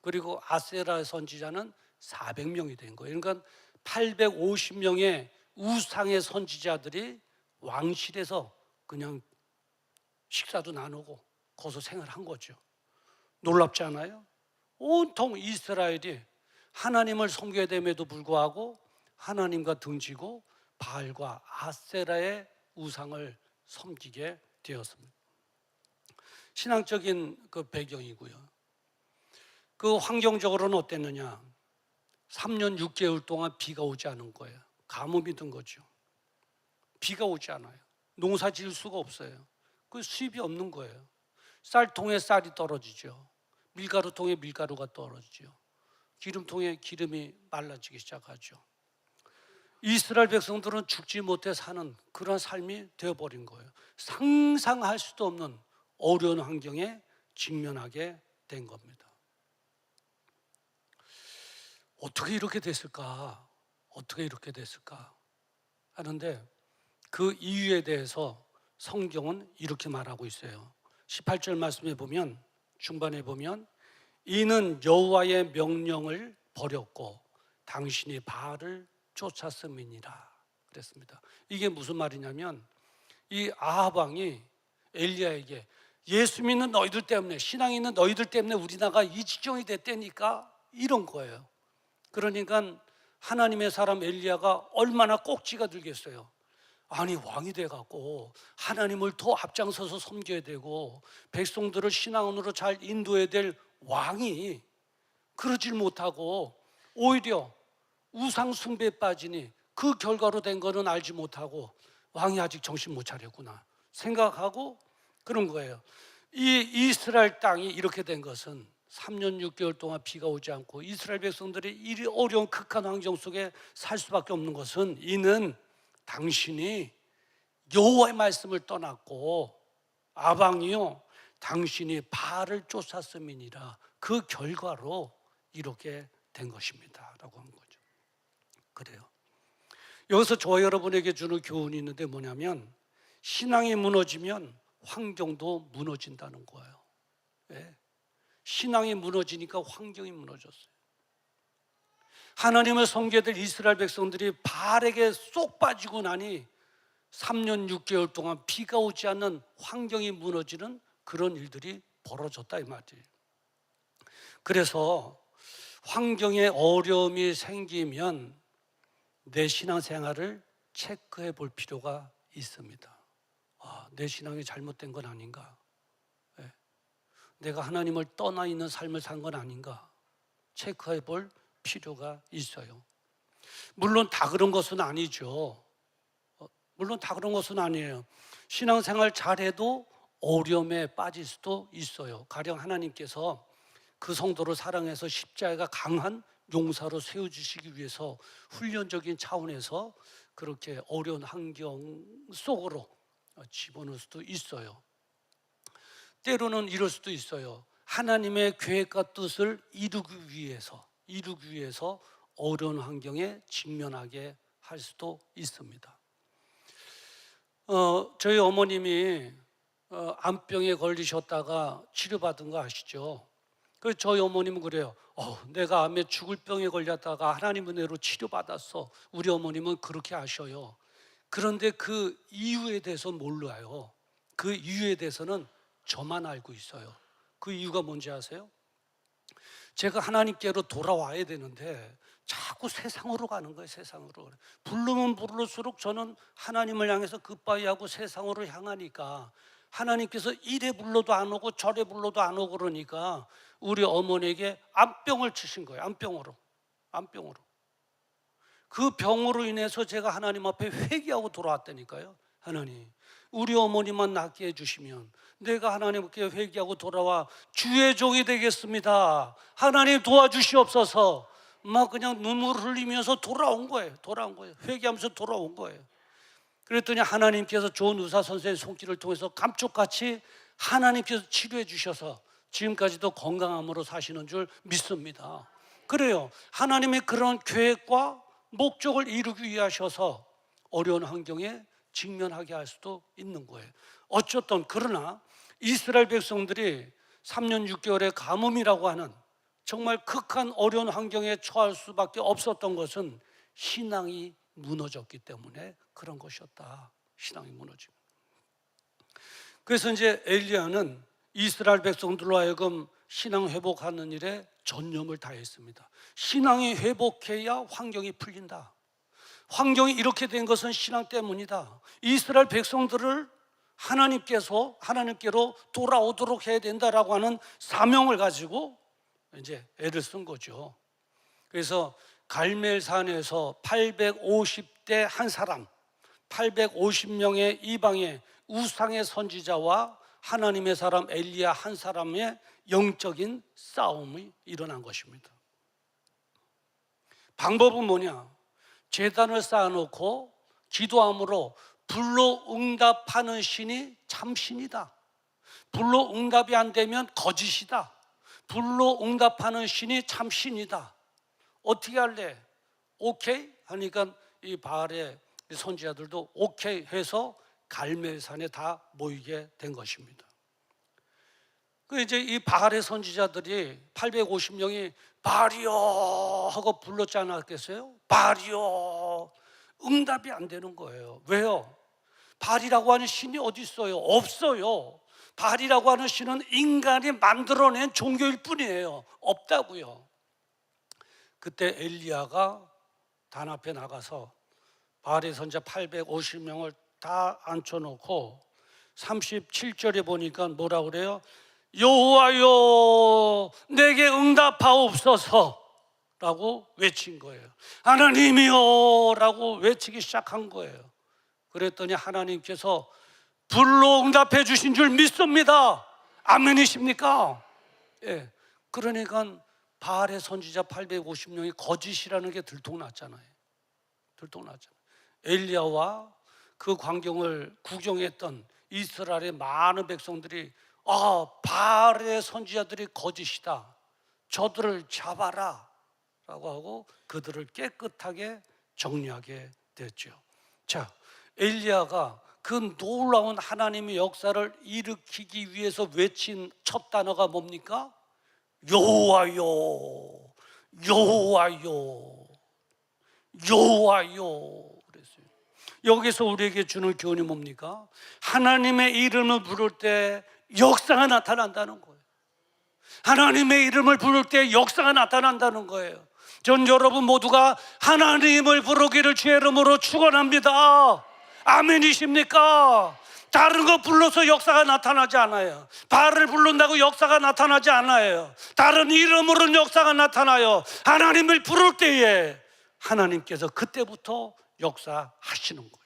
그리고 아세라의 선지자는 400명이 된 거예요. 그러니까 850명의 우상의 선지자들이 왕실에서 그냥 식사도 나누고 거기서 생활한 거죠. 놀랍지 않아요? 온통 이스라엘이 하나님을 섬겨야 됨에도 불구하고 하나님과 등지고 바알과 아세라의 우상을 섬기게 되었습니다. 신앙적인 그 배경이고요. 그 환경적으로는 어땠느냐? 3년 6개월 동안 비가 오지 않은 거예요. 가뭄이 든 거죠. 비가 오지 않아요. 농사 지을 수가 없어요. 그 수입이 없는 거예요. 쌀통에 쌀이 떨어지죠. 밀가루통에 밀가루가 떨어지죠. 기름통에 기름이 말라지기 시작하죠. 이스라엘 백성들은 죽지 못해 사는 그런 삶이 되어버린 거예요. 상상할 수도 없는 어려운 환경에 직면하게 된 겁니다. 어떻게 이렇게 됐을까? 어떻게 이렇게 됐을까? 하는데 그 이유에 대해서 성경은 이렇게 말하고 있어요. 18절 말씀에 보면, 중반에 보면, 이는 여호와의 명령을 버렸고 당신이 바알을 쫓았음이니라 그랬습니다. 이게 무슨 말이냐면, 이 아합 왕이 엘리야에게 예수 믿는 너희들 때문에, 신앙 있는 너희들 때문에 우리 나라가 이 지경이 됐다니까, 이런 거예요. 그러니까 하나님의 사람 엘리야가 얼마나 꼭지가 들겠어요. 아니, 왕이 돼갖고 하나님을 더 앞장서서 섬겨야 되고 백성들을 신앙으로 잘 인도해야 될 왕이 그러질 못하고 오히려 우상 숭배에 빠지니 그 결과로 된 거는 알지 못하고 왕이 아직 정신 못 차렸구나 생각하고 그런 거예요. 이 이스라엘 땅이 이렇게 된 것은 3년 6개월 동안 비가 오지 않고 이스라엘 백성들이 이 어려운 극한 환경 속에 살 수밖에 없는 것은, 이는 당신이 여호와의 말씀을 떠났고 아방이요 당신이 바알을 쫓았음이니라, 그 결과로 이렇게 된 것입니다 라고 한 거죠. 그래요. 여기서 저와 여러분에게 주는 교훈이 있는데 뭐냐면, 신앙이 무너지면 환경도 무너진다는 거예요. 왜? 신앙이 무너지니까 환경이 무너졌어요. 하나님을 섬겨야 될 이스라엘 백성들이 바알에게 쏙 빠지고 나니 3년 6개월 동안 비가 오지 않는 환경이 무너지는 그런 일들이 벌어졌다 이 말이에요. 그래서 환경에 어려움이 생기면 내 신앙생활을 체크해 볼 필요가 있습니다. 내 신앙이 잘못된 건 아닌가? 내가 하나님을 떠나 있는 삶을 산 건 아닌가? 체크해 볼 필요가 있어요. 물론 다 그런 것은 아니죠. 물론 다 그런 것은 아니에요. 신앙생활 잘해도 어려움에 빠질 수도 있어요. 가령 하나님께서 그 성도를 사랑해서 십자가가 강한 용사로 세워주시기 위해서 훈련적인 차원에서 그렇게 어려운 환경 속으로 집어넣을 수도 있어요. 때로는 이럴 수도 있어요. 하나님의 계획과 뜻을 이루기 위해서 어려운 환경에 직면하게 할 수도 있습니다. 저희 어머님이 암병에 걸리셨다가 치료받은 거 아시죠? 그래서 저희 어머님은 그래요. 내가 암에 죽을 병에 걸렸다가 하나님 은혜로 치료받았어. 우리 어머님은 그렇게 하셔요. 그런데 그 이유에 대해서 몰라요. 그 이유에 대해서는 저만 알고 있어요. 그 이유가 뭔지 아세요? 제가 하나님께로 돌아와야 되는데 자꾸 세상으로 가는 거예요. 세상으로. 부르면 부를수록 저는 하나님을 향해서 굿바이 하고 세상으로 향하니까, 하나님께서 이래 불러도 안 오고 저래 불러도 안 오고 그러니까 우리 어머니에게 암병을 치신 거예요. 암병으로. 그 병으로 인해서 제가 하나님 앞에 회개하고 돌아왔다니까요. 하나님, 우리 어머니만 낫게 해주시면 내가 하나님께 회개하고 돌아와 주의 종이 되겠습니다. 하나님 도와주시옵소서. 막 그냥 눈물을 흘리면서 돌아온 거예요. 회개하면서 돌아온 거예요. 그랬더니 하나님께서 좋은 의사 선생의 손길을 통해서 감쪽같이 하나님께서 치료해 주셔서 지금까지도 건강함으로 사시는 줄 믿습니다. 그래요. 하나님의 그런 계획과 목적을 이루기 위해 하셔서 어려운 환경에 직면하게 할 수도 있는 거예요. 어쨌든 그러나 이스라엘 백성들이 3년 6개월의 가뭄이라고 하는 정말 극한 어려운 환경에 처할 수밖에 없었던 것은 신앙이 무너졌기 때문에 그런 것이었다. 신앙이 무너지고. 그래서 이제 엘리야는 이스라엘 백성들로 하여금 신앙 회복하는 일에 전념을 다했습니다. 신앙이 회복해야 환경이 풀린다. 환경이 이렇게 된 것은 신앙 때문이다. 이스라엘 백성들을 하나님께로 돌아오도록 해야 된다라고 하는 사명을 가지고 이제 애를 쓴 거죠. 그래서 갈멜산에서 850대 한 사람, 850명의 이방의 우상의 선지자와 하나님의 사람 엘리야 한 사람의 영적인 싸움이 일어난 것입니다. 방법은 뭐냐? 제단을 쌓아놓고 기도함으로 불로 응답하는 신이 참신이다. 불로 응답이 안 되면 거짓이다. 불로 응답하는 신이 참신이다. 어떻게 할래? 오케이? 하니까 이 바알의 선지자들도 오케이 해서 갈멜산에 다 모이게 된 것입니다. 그 이제 이 바알의 선지자들이 850명이 바알이여 하고 불렀지 않았겠어요? 바알이여. 응답이 안 되는 거예요. 왜요? 바알이라고 하는 신이 어디 있어요? 없어요. 바알이라고 하는 신은 인간이 만들어낸 종교일 뿐이에요. 없다고요. 그때 엘리야가 단 앞에 나가서 바알의 선지자 850명을 다 앉혀놓고 37절에 보니까 뭐라 그래요? 여호와여 내게 응답하옵소서 라고 외친 거예요. 하나님이여 라고 외치기 시작한 거예요. 그랬더니 하나님께서 불로 응답해 주신 줄 믿습니다. 아멘이십니까? 예. 그러니까 바알의 선지자 850명이 거짓이라는 게 들통났잖아요. 엘리야와 그 광경을 구경했던 이스라엘의 많은 백성들이 바알의 선지자들이 거짓이다. 저들을 잡아라 라고 하고 그들을 깨끗하게 정리하게 됐죠. 자, 엘리야가 그 놀라운 하나님의 역사를 일으키기 위해서 외친 첫 단어가 뭡니까? 여호와여, 여호와여, 여호와여 그랬어요. 여기서 우리에게 주는 교훈이 뭡니까? 하나님의 이름을 부를 때 역사가 나타난다는 거예요. 하나님의 이름을 부를 때 역사가 나타난다는 거예요. 전 여러분 모두가 하나님을 부르기를 주의 이름으로 축원합니다. 아멘이십니까? 다른 거 불러서 역사가 나타나지 않아요. 바알을 부른다고 역사가 나타나지 않아요. 다른 이름으로는 역사가 나타나요. 하나님을 부를 때에 하나님께서 그때부터 역사하시는 거예요.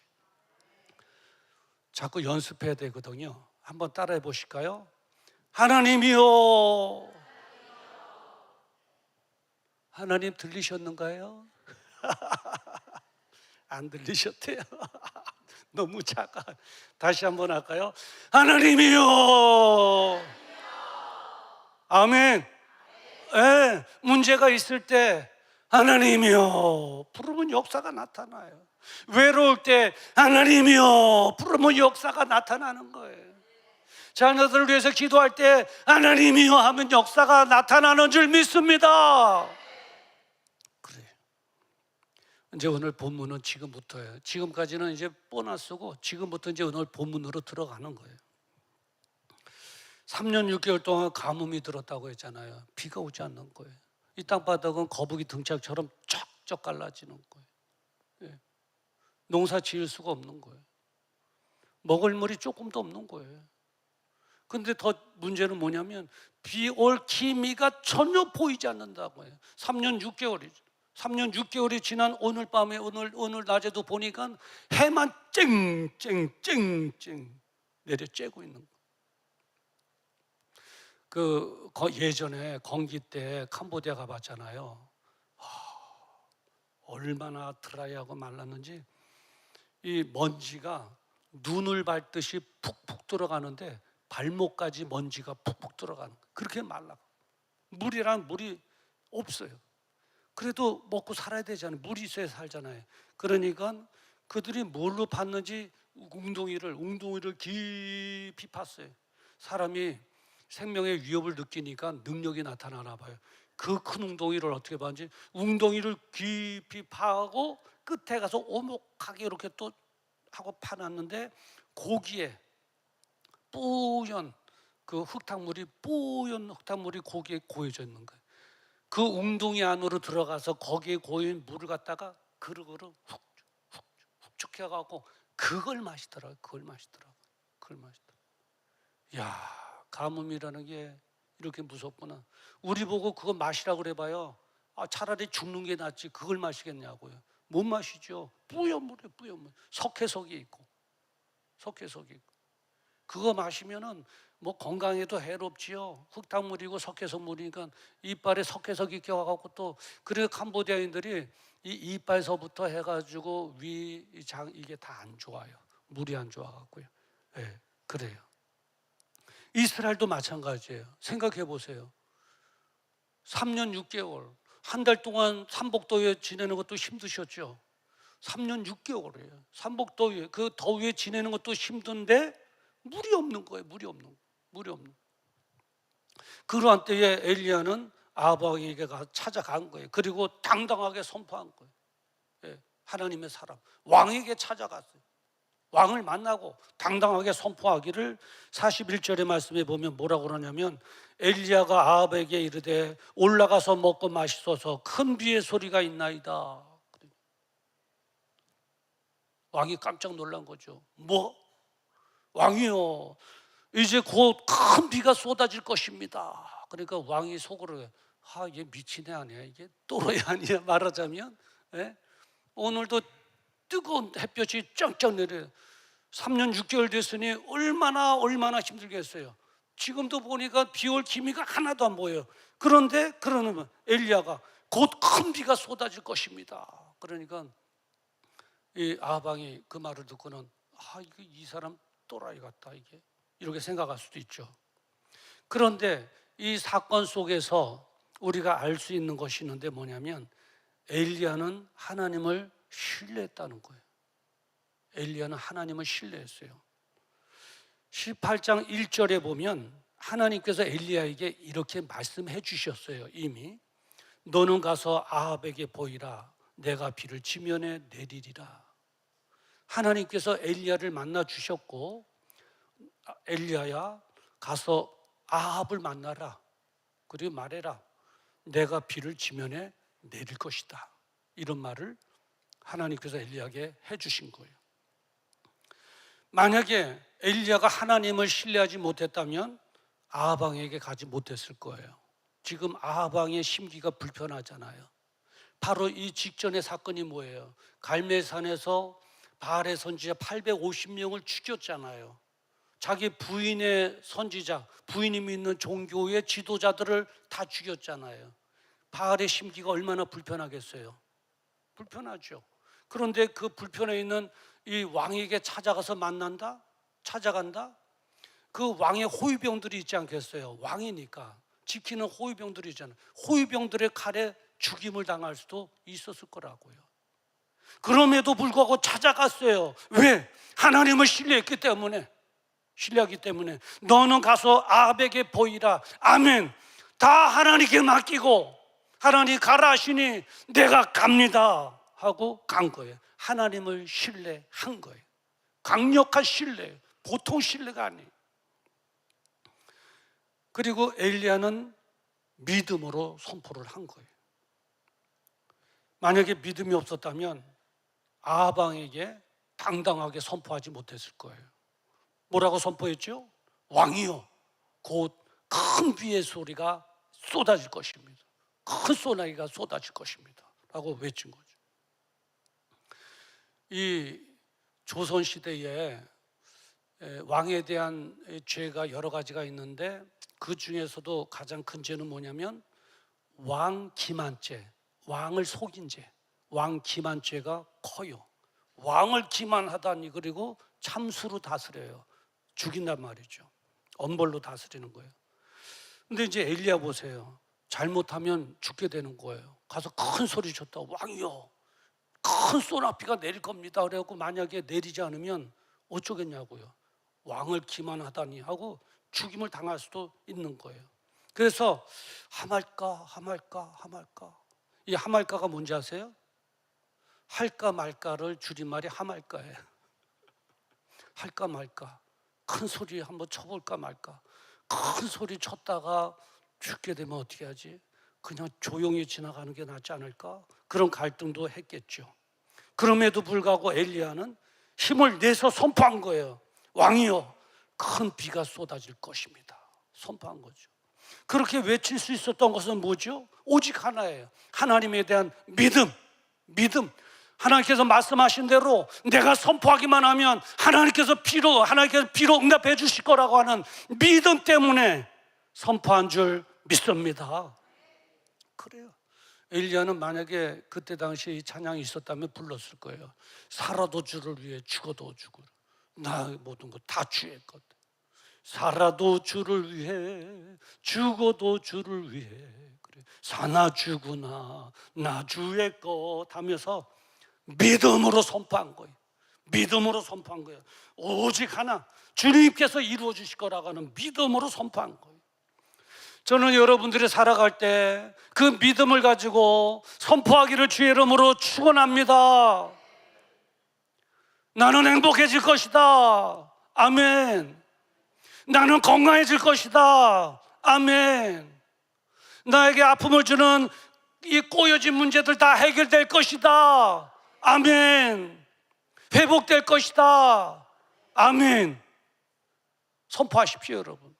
자꾸 연습해야 되거든요. 한번 따라해 보실까요? 하나님이요. 하나님 들리셨는가요? 안 들리셨대요. 너무 작아. 다시 한번 할까요? 하나님이요. 아멘. 네, 문제가 있을 때 하나님이요 부르면 역사가 나타나요. 외로울 때 하나님이요 부르면 역사가 나타나는 거예요. 자녀들을 위해서 기도할 때 하나님이요 하면 역사가 나타나는 줄 믿습니다. 그래요. 이제 오늘 본문은 지금부터예요. 지금까지는 이제 보너스고 지금부터 이제 오늘 본문으로 들어가는 거예요. 3년 6개월 동안 가뭄이 들었다고 했잖아요. 비가 오지 않는 거예요. 이 땅바닥은 거북이 등짝처럼 쩍쩍 갈라지는 거예요. 예. 농사 지을 수가 없는 거예요. 먹을 물이 조금도 없는 거예요. 근데 더 문제는 뭐냐면 비 올 기미가 전혀 보이지 않는다고 해요. 3년 6개월이 지난 오늘 밤에 오늘 낮에도 보니까 해만 쨍쨍쨍쨍 내려 쬐고 있는 거예요. 예전에 건기 때 캄보디아 가봤잖아요. 얼마나 드라이하고 말랐는지 이 먼지가 눈을 밟듯이 푹푹 들어가는데 발목까지 먼지가 푹푹 들어가는 거예요. 그렇게 말라. 물이 없어요. 그래도 먹고 살아야 되잖아요. 물이 있어야 살잖아요. 그러니까 그들이 뭘로 팠는지 웅덩이를 깊이 팠어요. 사람이 생명의 위협을 느끼니까 능력이 나타나나 봐요. 그 큰 웅덩이를 어떻게 봤는지 웅덩이를 깊이 파고 끝에 가서 오목하게 이렇게 또 하고 파놨는데 고기에 뽀얀 흙탕물이 고기에 고여져 있는 거예요. 그 웅덩이 안으로 들어가서 거기에 고인 물을 갖다가 그릇으로 훅쭉 해갖고 그걸 마시더라고요. 그걸 마시다. 야, 가뭄이라는 게 이렇게 무섭구나. 우리 보고 그거 마시라고 그래봐요. 차라리 죽는 게 낫지 그걸 마시겠냐고요. 못 마시죠. 뿌연 물에 뿌연 물. 석회석이 있고. 그거 마시면은 뭐 건강에도 해롭지요. 흙탕물이고 석회석물이니까 이빨에 석회석이 껴가지고 또 그래서 캄보디아인들이 이 이빨서부터 해가지고 위장 이게 다 안 좋아요. 물이 안 좋아갖고요. 네, 그래요. 이스라엘도 마찬가지예요. 생각해 보세요. 3년 6개월 한 달 동안 삼복더위에 지내는 것도 힘드셨죠. 3년 6개월이에요. 삼복더위에 그 더위에 지내는 것도 힘든데 물이 없는 거예요. 물이 없는. 그러한 때에 엘리야는 아합에게 찾아간 거예요. 그리고 당당하게 선포한 거예요. 예, 하나님의 사람 왕에게 찾아갔어요. 왕을 만나고 당당하게 선포하기를 41절의 말씀에 보면 뭐라고 그러냐면 엘리야가 아합에게 이르되 올라가서 먹고 마시소서 큰 비의 소리가 있나이다. 왕이 깜짝 놀란 거죠. 뭐? 왕이요, 이제 곧 큰 비가 쏟아질 것입니다. 그러니까 왕이 속으로 얘 미친 애 아니야, 이게 또라이 아니야, 말하자면. 예? 오늘도 뜨거운 햇볕이 짱짱 내려요. 3년 6개월 됐으니 얼마나 힘들겠어요. 지금도 보니까 비 올 기미가 하나도 안 보여요. 그런데 그러면 엘리야가 곧 큰 비가 쏟아질 것입니다. 그러니까 이 아합왕이 그 말을 듣고는 이 사람 또라이 같다, 이게 이렇게 생각할 수도 있죠. 그런데 이 사건 속에서 우리가 알 수 있는 것이 있는데 뭐냐면 엘리야는 하나님을 신뢰했다는 거예요. 엘리야는 하나님을 신뢰했어요. 18장 1절에 보면 하나님께서 엘리야에게 이렇게 말씀해 주셨어요. 이미 너는 가서 아합에게 보이라, 내가 비를 지면에 내리리라. 하나님께서 엘리야를 만나 주셨고, 엘리야야 가서 아합을 만나라, 그리고 말해라, 내가 비를 지면에 내릴 것이다. 이런 말을 하나님께서 엘리야에게 해주신 거예요. 만약에 엘리야가 하나님을 신뢰하지 못했다면 아합 왕에게 가지 못했을 거예요. 지금 아합 왕의 심기가 불편하잖아요. 바로 이 직전의 사건이 뭐예요? 갈멜산에서 바알의 선지자 850명을 죽였잖아요. 자기 부인의 선지자, 부인이 믿는 종교의 지도자들을 다 죽였잖아요. 바알의 심기가 얼마나 불편하겠어요? 불편하죠. 그런데 그 불편해 있는 이 왕에게 찾아간다? 그 왕의 호위병들이 있지 않겠어요? 왕이니까 지키는 호위병들이 있잖아요. 호위병들의 칼에 죽임을 당할 수도 있었을 거라고요. 그럼에도 불구하고 찾아갔어요. 왜? 하나님을 신뢰하기 때문에. 너는 가서 아합에게 보이라. 아멘. 다 하나님께 맡기고 하나님 가라 하시니 내가 갑니다 하고 간 거예요. 하나님을 신뢰한 거예요. 강력한 신뢰, 보통 신뢰가 아니에요. 그리고 엘리야는 믿음으로 선포를 한 거예요. 만약에 믿음이 없었다면 아합 왕에게 당당하게 선포하지 못했을 거예요. 뭐라고 선포했죠? 왕이요, 곧 큰 비의 소리가 쏟아질 것입니다. 큰 소나기가 쏟아질 것입니다 라고 외친 거죠. 이 조선시대에 왕에 대한 죄가 여러 가지가 있는데 그 중에서도 가장 큰 죄는 뭐냐면 왕 기만죄, 왕을 속인 죄, 왕 기만죄가 커요. 왕을 기만하다니, 그리고 참수로 다스려요. 죽인단 말이죠. 엄벌로 다스리는 거예요. 근데 이제 엘리야 보세요. 잘못하면 죽게 되는 거예요. 가서 큰 소리 쳤다. 왕이요, 큰 소나비가 내릴 겁니다. 그래갖고 만약에 내리지 않으면 어쩌겠냐고요. 왕을 기만하다니 하고 죽임을 당할 수도 있는 거예요. 그래서 하말까. 이 하말까가 뭔지 아세요? 할까 말까를 줄임말이 하말까예요. 할까 말까. 큰 소리 한번 쳐볼까 말까. 큰 소리 쳤다가 죽게 되면 어떻게 하지? 그냥 조용히 지나가는 게 낫지 않을까? 그런 갈등도 했겠죠. 그럼에도 불구하고 엘리야는 힘을 내서 선포한 거예요. 왕이요, 큰 비가 쏟아질 것입니다. 선포한 거죠. 그렇게 외칠 수 있었던 것은 뭐죠? 오직 하나예요. 하나님에 대한 믿음. 하나님께서 말씀하신 대로 내가 선포하기만 하면 하나님께서 비로 응답해 주실 거라고 하는 믿음 때문에 선포한 줄 믿습니다. 그래요. 엘리야는 만약에 그때 당시에 이 찬양이 있었다면 불렀을 거예요. 살아도 주를 위해 죽어도 주고 나 모든 것 다 주의 것. 살아도 주를 위해 죽어도 주를 위해 그래. 사나 주구나 나 주의 것 하면서 믿음으로 선포한 거예요. 믿음으로 선포한 거예요. 오직 하나 주님께서 이루어 주실 거라고 하는 믿음으로 선포한 거예요. 저는 여러분들이 살아갈 때 그 믿음을 가지고 선포하기를 주의 이름으로 축원합니다. 나는 행복해질 것이다. 아멘. 나는 건강해질 것이다. 아멘. 나에게 아픔을 주는 이 꼬여진 문제들 다 해결될 것이다. 아멘. 회복될 것이다. 아멘. 선포하십시오, 여러분.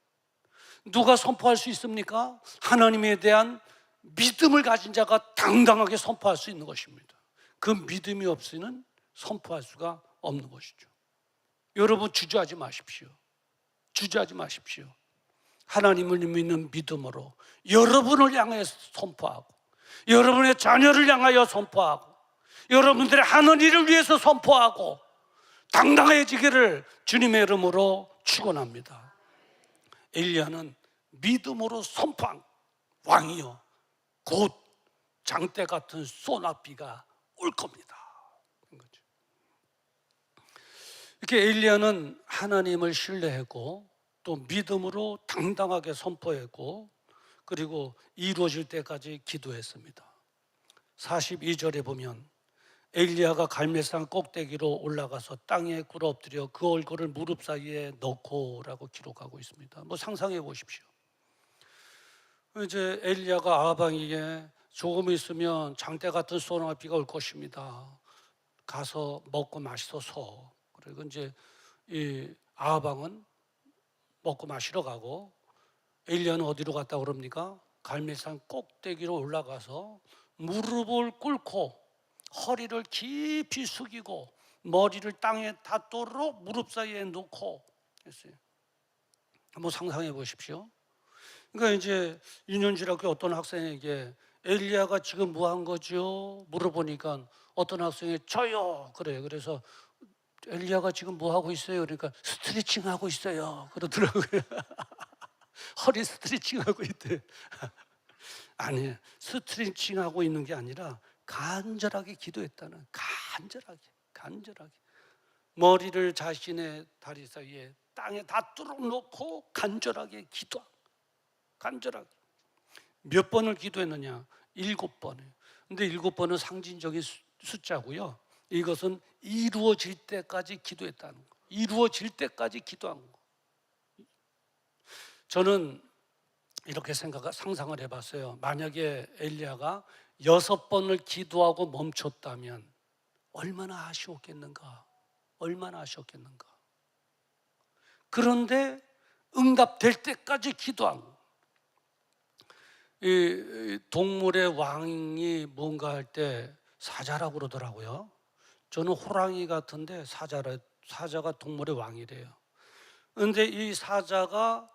누가 선포할 수 있습니까? 하나님에 대한 믿음을 가진 자가 당당하게 선포할 수 있는 것입니다. 그 믿음이 없이는 선포할 수가 없는 것이죠. 여러분 주저하지 마십시오. 주저하지 마십시오. 하나님을 믿는 믿음으로 여러분을 향해 선포하고 여러분의 자녀를 향하여 선포하고 여러분들의 하는 일을 위해서 선포하고 당당해지기를 주님의 이름으로 축원합니다. 엘리야는 믿음으로 선포한 왕이요 곧 장대 같은 소나비가 올 겁니다. 이렇게 엘리야는 하나님을 신뢰하고 또 믿음으로 당당하게 선포했고 그리고 이루어질 때까지 기도했습니다. 42절에 보면 엘리야가 갈멜산 꼭대기로 올라가서 땅에 꿇어 엎드려 그 얼굴을 무릎 사이에 넣고라고 기록하고 있습니다. 상상해 보십시오. 이제 엘리야가 아하방에게 조금 있으면 장대 같은 소나비가 올 것입니다. 가서 먹고 마시소서. 그리고 이제 이 아하방은 먹고 마시러 가고 엘리야는 어디로 갔다 그럽니까? 갈멜산 꼭대기로 올라가서 무릎을 꿇고 허리를 깊이 숙이고 머리를 땅에 닿도록 무릎 사이에 놓고 했어요. 한번 상상해 보십시오. 그러니까 이제 유년지학교 어떤 학생에게 엘리야가 지금 뭐 한 거죠? 물어보니까 어떤 학생이 저요. 그래요. 그래서 엘리야가 지금 뭐 하고 있어요? 그러니까 스트레칭 하고 있어요. 그러더라고요. 허리 스트레칭 하고 있대. 아니, 스트레칭 하고 있는 게 아니라 간절하게 기도했다는, 간절하게 머리를 자신의 다리 사이에 땅에 닿도록 놓고 간절하게 간절하게 몇 번을 기도했느냐? 7번을. 근데 7번은 상징적인 숫자고요. 이것은 이루어질 때까지 기도했다는 거. 이루어질 때까지 기도한 거. 저는 이렇게 상상을 해봤어요. 만약에 엘리야가 6번을 기도하고 멈췄다면 얼마나 아쉬웠겠는가. 그런데 응답될 때까지 기도한 거. 이 동물의 왕이 뭔가 할 때 사자라고 그러더라고요. 저는 호랑이 같은데 사자가 동물의 왕이래요. 그런데 이 사자가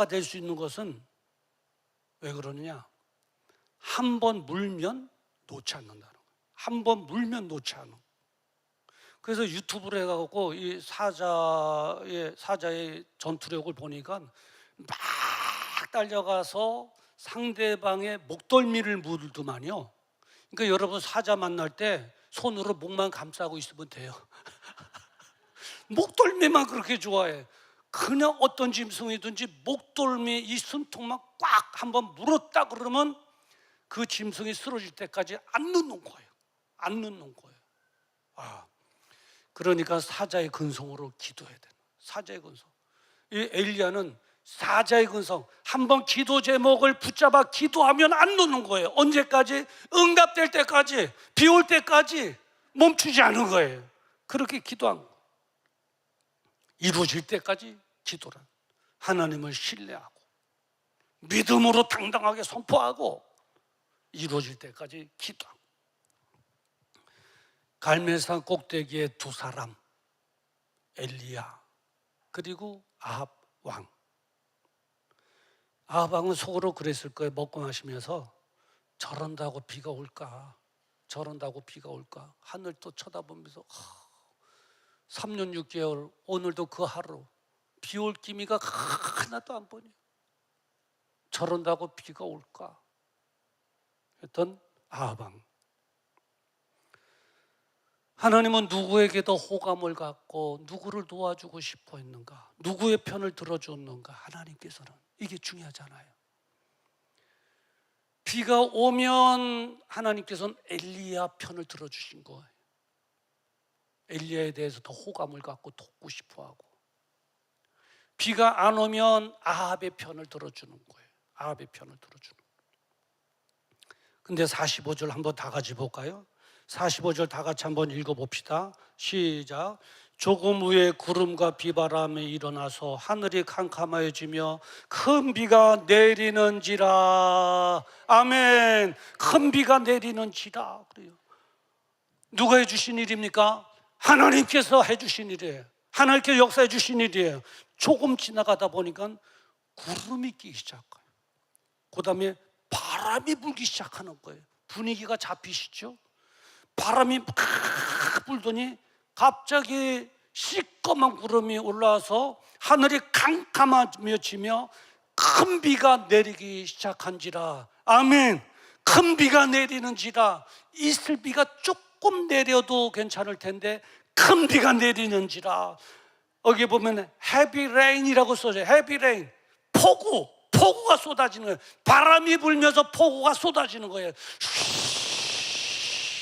될 수 있는 것은 왜 그러느냐? 한 번 물면 놓지 않는다는 거예요. 한 번 물면 놓지 않는 거예요. 그래서 유튜브를 해가지고 이 사자의 전투력을 보니까 막 달려가서 상대방의 목덜미를 물더만요. 그러니까 여러분 사자 만날 때 손으로 목만 감싸고 있으면 돼요. 목덜미만 그렇게 좋아해. 그냥 어떤 짐승이든지 목덜미 이 숨통만 꽉 한번 물었다 그러면 그 짐승이 쓰러질 때까지 안 놓는 거예요. 그러니까 사자의 근성으로 기도해야 돼요. 사자의 근성. 이 엘리야는 사자의 근성, 한번 기도 제목을 붙잡아 기도하면 안 놓는 거예요. 언제까지? 응답될 때까지, 비 올 때까지 멈추지 않은 거예요. 그렇게 기도한 거예요. 이루어질 때까지 기도란 하나님을 신뢰하고 믿음으로 당당하게 선포하고 이루어질 때까지 기도하고. 갈멜산 꼭대기에 두 사람, 엘리야 그리고 아합 왕. 아합 왕은 속으로 그랬을 거예요. 먹고 마시면서 저런다고 비가 올까, 저런다고 비가 올까. 하늘 또 쳐다보면서 3년 6개월 오늘도 그 하루 비 올 기미가 하나도 안 보니 저런다고 비가 올까 했던 아합 왕. 하나님은 누구에게도 호감을 갖고 누구를 도와주고 싶어 했는가, 누구의 편을 들어줬는가. 하나님께서는 이게 중요하잖아요. 비가 오면 하나님께서는 엘리야 편을 들어주신 거예요. 엘리야에 대해서 더 호감을 갖고 돕고 싶어하고, 비가 안 오면 아합의 편을 들어주는 거예요. 아합의 편을 들어주는 거예요. 근데 45절 한번 다 같이 볼까요? 45절 다 같이 한번 읽어봅시다. 시작. 조금 후에 구름과 비바람이 일어나서 하늘이 캄캄해지며 큰 비가 내리는지라. 아멘. 큰 비가 내리는지라. 그래요. 누가 해주신 일입니까? 하나님께서 해주신 일이에요. 하나님께서 역사해 주신 일이에요. 조금 지나가다 보니까 구름이 끼기 시작해요. 그 다음에 바람이 불기 시작하는 거예요. 분위기가 잡히시죠? 바람이 막 불더니 갑자기 시꺼먼 구름이 올라와서 하늘이 캄캄해지며 큰 비가 내리기 시작한지라. 아멘. 큰 비가 내리는지라. 이슬 비가 조금 내려도 괜찮을 텐데 큰 비가 내리는지라. 여기 보면 heavy rain이라고 써져요. heavy rain. 폭우가 쏟아지는 거예요. 바람이 불면서 폭우가 쏟아지는 거예요.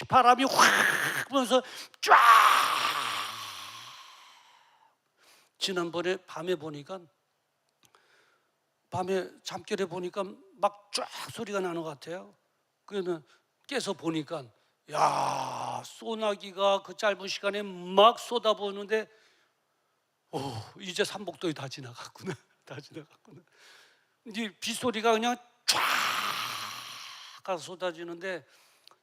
바람이 확 불면서 쫙. 지난번에 밤에 보니까, 밤에 잠결에 보니까 막 쫙 소리가 나는 것 같아요. 그러면 깨서 보니까 야, 소나기가 그 짧은 시간에 막 쏟아부었는데 이제 삼복도에 다 지나갔구나. 다 지나갔구나. 이제 빗소리가 그냥 쫙 가서 쏟아지는데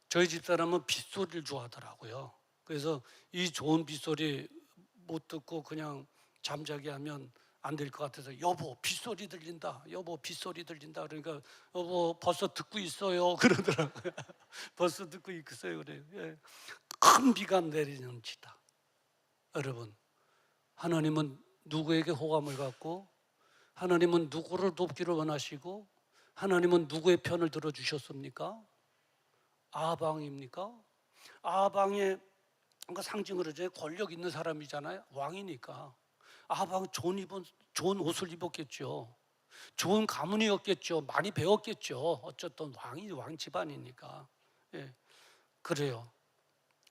저희 집사람은 빗소리를 좋아하더라고요. 그래서 이 좋은 빗소리 못 듣고 그냥 잠자게 하면 안 될 것 같아서 여보 빗소리 들린다. 여보 빗소리 들린다. 그러니까 여보 벌써 듣고 있어요. 그러더라고요. 벌써 듣고 있어요. 그래요. 예. 큰 비가 내리는지다. 여러분, 하나님은 누구에게 호감을 갖고, 하나님은 누구를 돕기를 원하시고, 하나님은 누구의 편을 들어주셨습니까? 아합 왕입니까? 아합 왕의 상징으로 이제 권력 있는 사람이잖아요. 왕이니까. 아합 왕은 좋은 옷을 입었겠죠. 좋은 가문이었겠죠. 많이 배웠겠죠. 어쨌든 왕 집안이니까. 예. 그래요.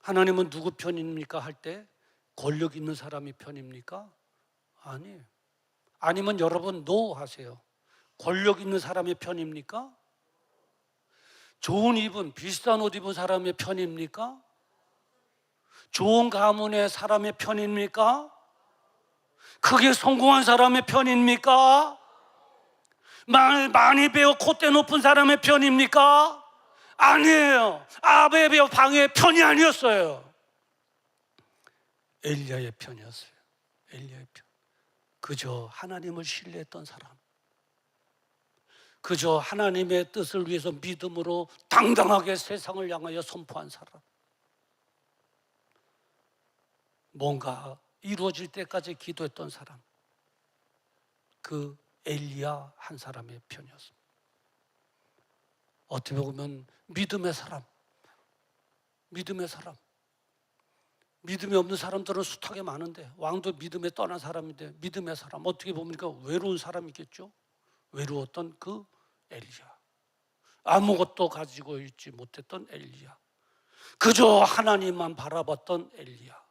하나님은 누구 편입니까? 할 때 권력 있는 사람이 편입니까? 아니에요. 아니면 여러분 노 하세요. 권력 있는 사람의 편입니까? 좋은 입은 비싼 옷 입은 사람의 편입니까? 좋은 가문의 사람의 편입니까? 크게 성공한 사람의 편입니까? 말 많이 배워 콧대 높은 사람의 편입니까? 아니에요. 아합의 방의 편이 아니었어요. 엘리야의 편이었어요. 엘리야의 편. 그저 하나님을 신뢰했던 사람, 그저 하나님의 뜻을 위해서 믿음으로 당당하게 세상을 향하여 선포한 사람, 뭔가 이루어질 때까지 기도했던 사람, 그 엘리야 한 사람의 편이었습니다. 어떻게 보면 믿음의 사람. 믿음이 없는 사람들은 숱하게 많은데, 왕도 믿음에 떠난 사람인데, 믿음의 사람, 어떻게 보니까 외로운 사람이겠죠. 외로웠던 그 엘리야, 아무것도 가지고 있지 못했던 엘리야, 그저 하나님만 바라봤던 엘리야,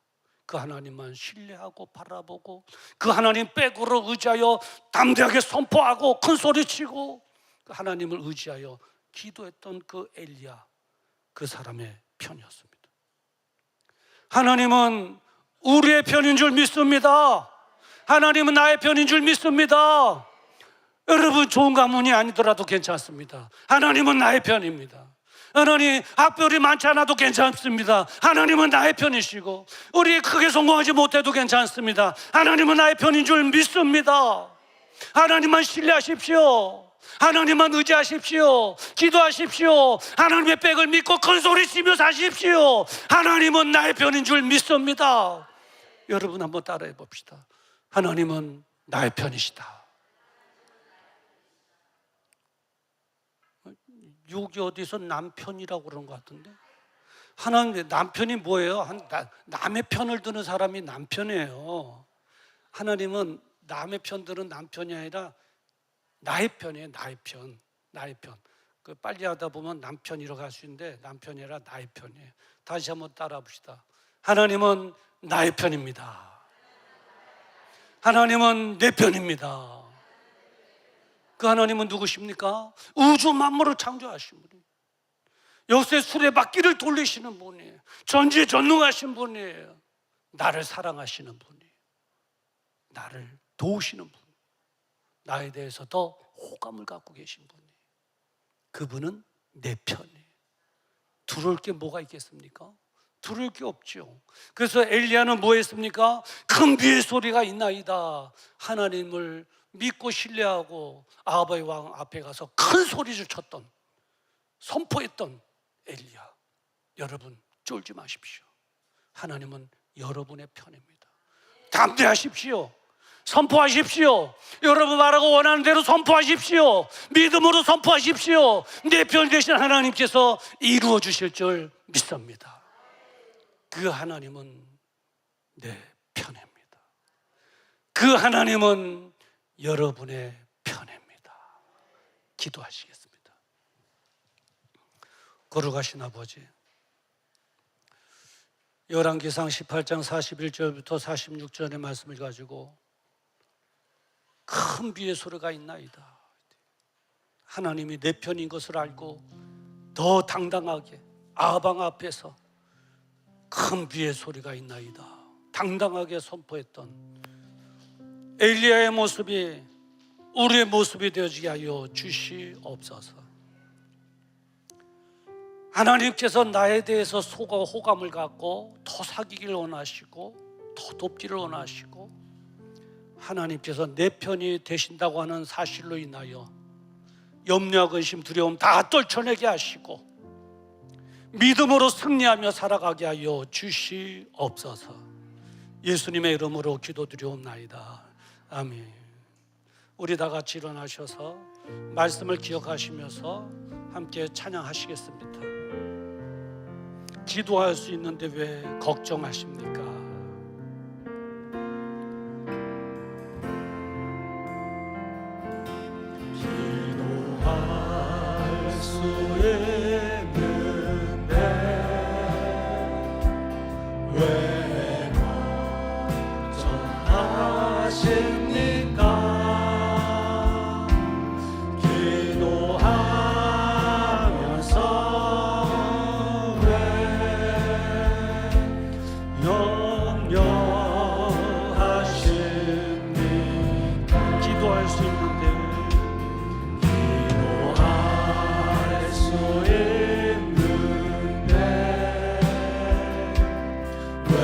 그 하나님만 신뢰하고 바라보고 그 하나님 백으로 의지하여 담대하게 선포하고 큰 소리치고 그 하나님을 의지하여 기도했던 그 엘리야, 그 사람의 편이었습니다. 하나님은 우리의 편인 줄 믿습니다. 하나님은 나의 편인 줄 믿습니다. 여러분, 좋은 가문이 아니더라도 괜찮습니다. 하나님은 나의 편입니다. 하나님, 학벌이 많지 않아도 괜찮습니다. 하나님은 나의 편이시고, 우리 크게 성공하지 못해도 괜찮습니다. 하나님은 나의 편인 줄 믿습니다. 하나님만 신뢰하십시오. 하나님만 의지하십시오. 기도하십시오. 하나님의 백을 믿고 큰 소리 치며 사십시오. 하나님은 나의 편인 줄 믿습니다. 여러분, 한번 따라해 봅시다. 하나님은 나의 편이시다. 여기 어디서 남편이라고 그런 것 같은데, 하나님, 남편이 뭐예요? 남의 편을 드는 사람이 남편이에요. 하나님은 남의 편 드는 남편이 아니라 나의 편이에요. 나의 편. 나의 편. 그 빨리 하다 보면 남편이라고 할 수 있는데, 남편이 아니라 나의 편이에요. 다시 한번 따라 봅시다. 하나님은 나의 편입니다. 하나님은 내 편입니다. 그 하나님은 누구십니까? 우주 만물을 창조하신 분이에요. 역사의 수레바퀴를 돌리시는 분이에요. 전지전능하신 분이에요. 나를 사랑하시는 분이에요. 나를 도우시는 분, 나에 대해서 더 호감을 갖고 계신 분이에요. 그분은 내 편이에요. 두려울 게 뭐가 있겠습니까? 두려울 게 없죠. 그래서 엘리야는 뭐 했습니까? 큰 비의 소리가 있나이다. 하나님을 믿고 신뢰하고 아하바의 왕 앞에 가서 큰 소리를 쳤던, 선포했던 엘리야. 여러분, 쫄지 마십시오. 하나님은 여러분의 편입니다. 담대하십시오. 선포하십시오. 여러분 말하고 원하는 대로 선포하십시오. 믿음으로 선포하십시오. 내 편 되신 하나님께서 이루어 주실 줄 믿습니다. 그 하나님은 내 편입니다. 그 하나님은 여러분의 편입니다. 기도하시겠습니다. 거룩하신 아버지, 열왕기상 18장 41절부터 46절의 말씀을 가지고 큰 비의 소리가 있나이다. 하나님이 내 편인 것을 알고 더 당당하게 아방 앞에서 큰 비의 소리가 있나이다 당당하게 선포했던 엘리야의 모습이 우리의 모습이 되어지게 하여 주시옵소서. 하나님께서 나에 대해서 호감을 갖고 더 사귀기를 원하시고 더 돕기를 원하시고, 하나님께서 내 편이 되신다고 하는 사실로 인하여 염려, 근심, 두려움 다 떨쳐내게 하시고 믿음으로 승리하며 살아가게 하여 주시옵소서. 예수님의 이름으로 기도드리옵나이다. 아멘. 우리 다 같이 일어나셔서 말씀을 기억하시면서 함께 찬양하시겠습니다. 기도할 수 있는데 왜 걱정하십니까? 기도할 수 있는데 왜 걱정하십니까? 기도하면서 왜 염려하십니까? 기도할 수 있는데 왜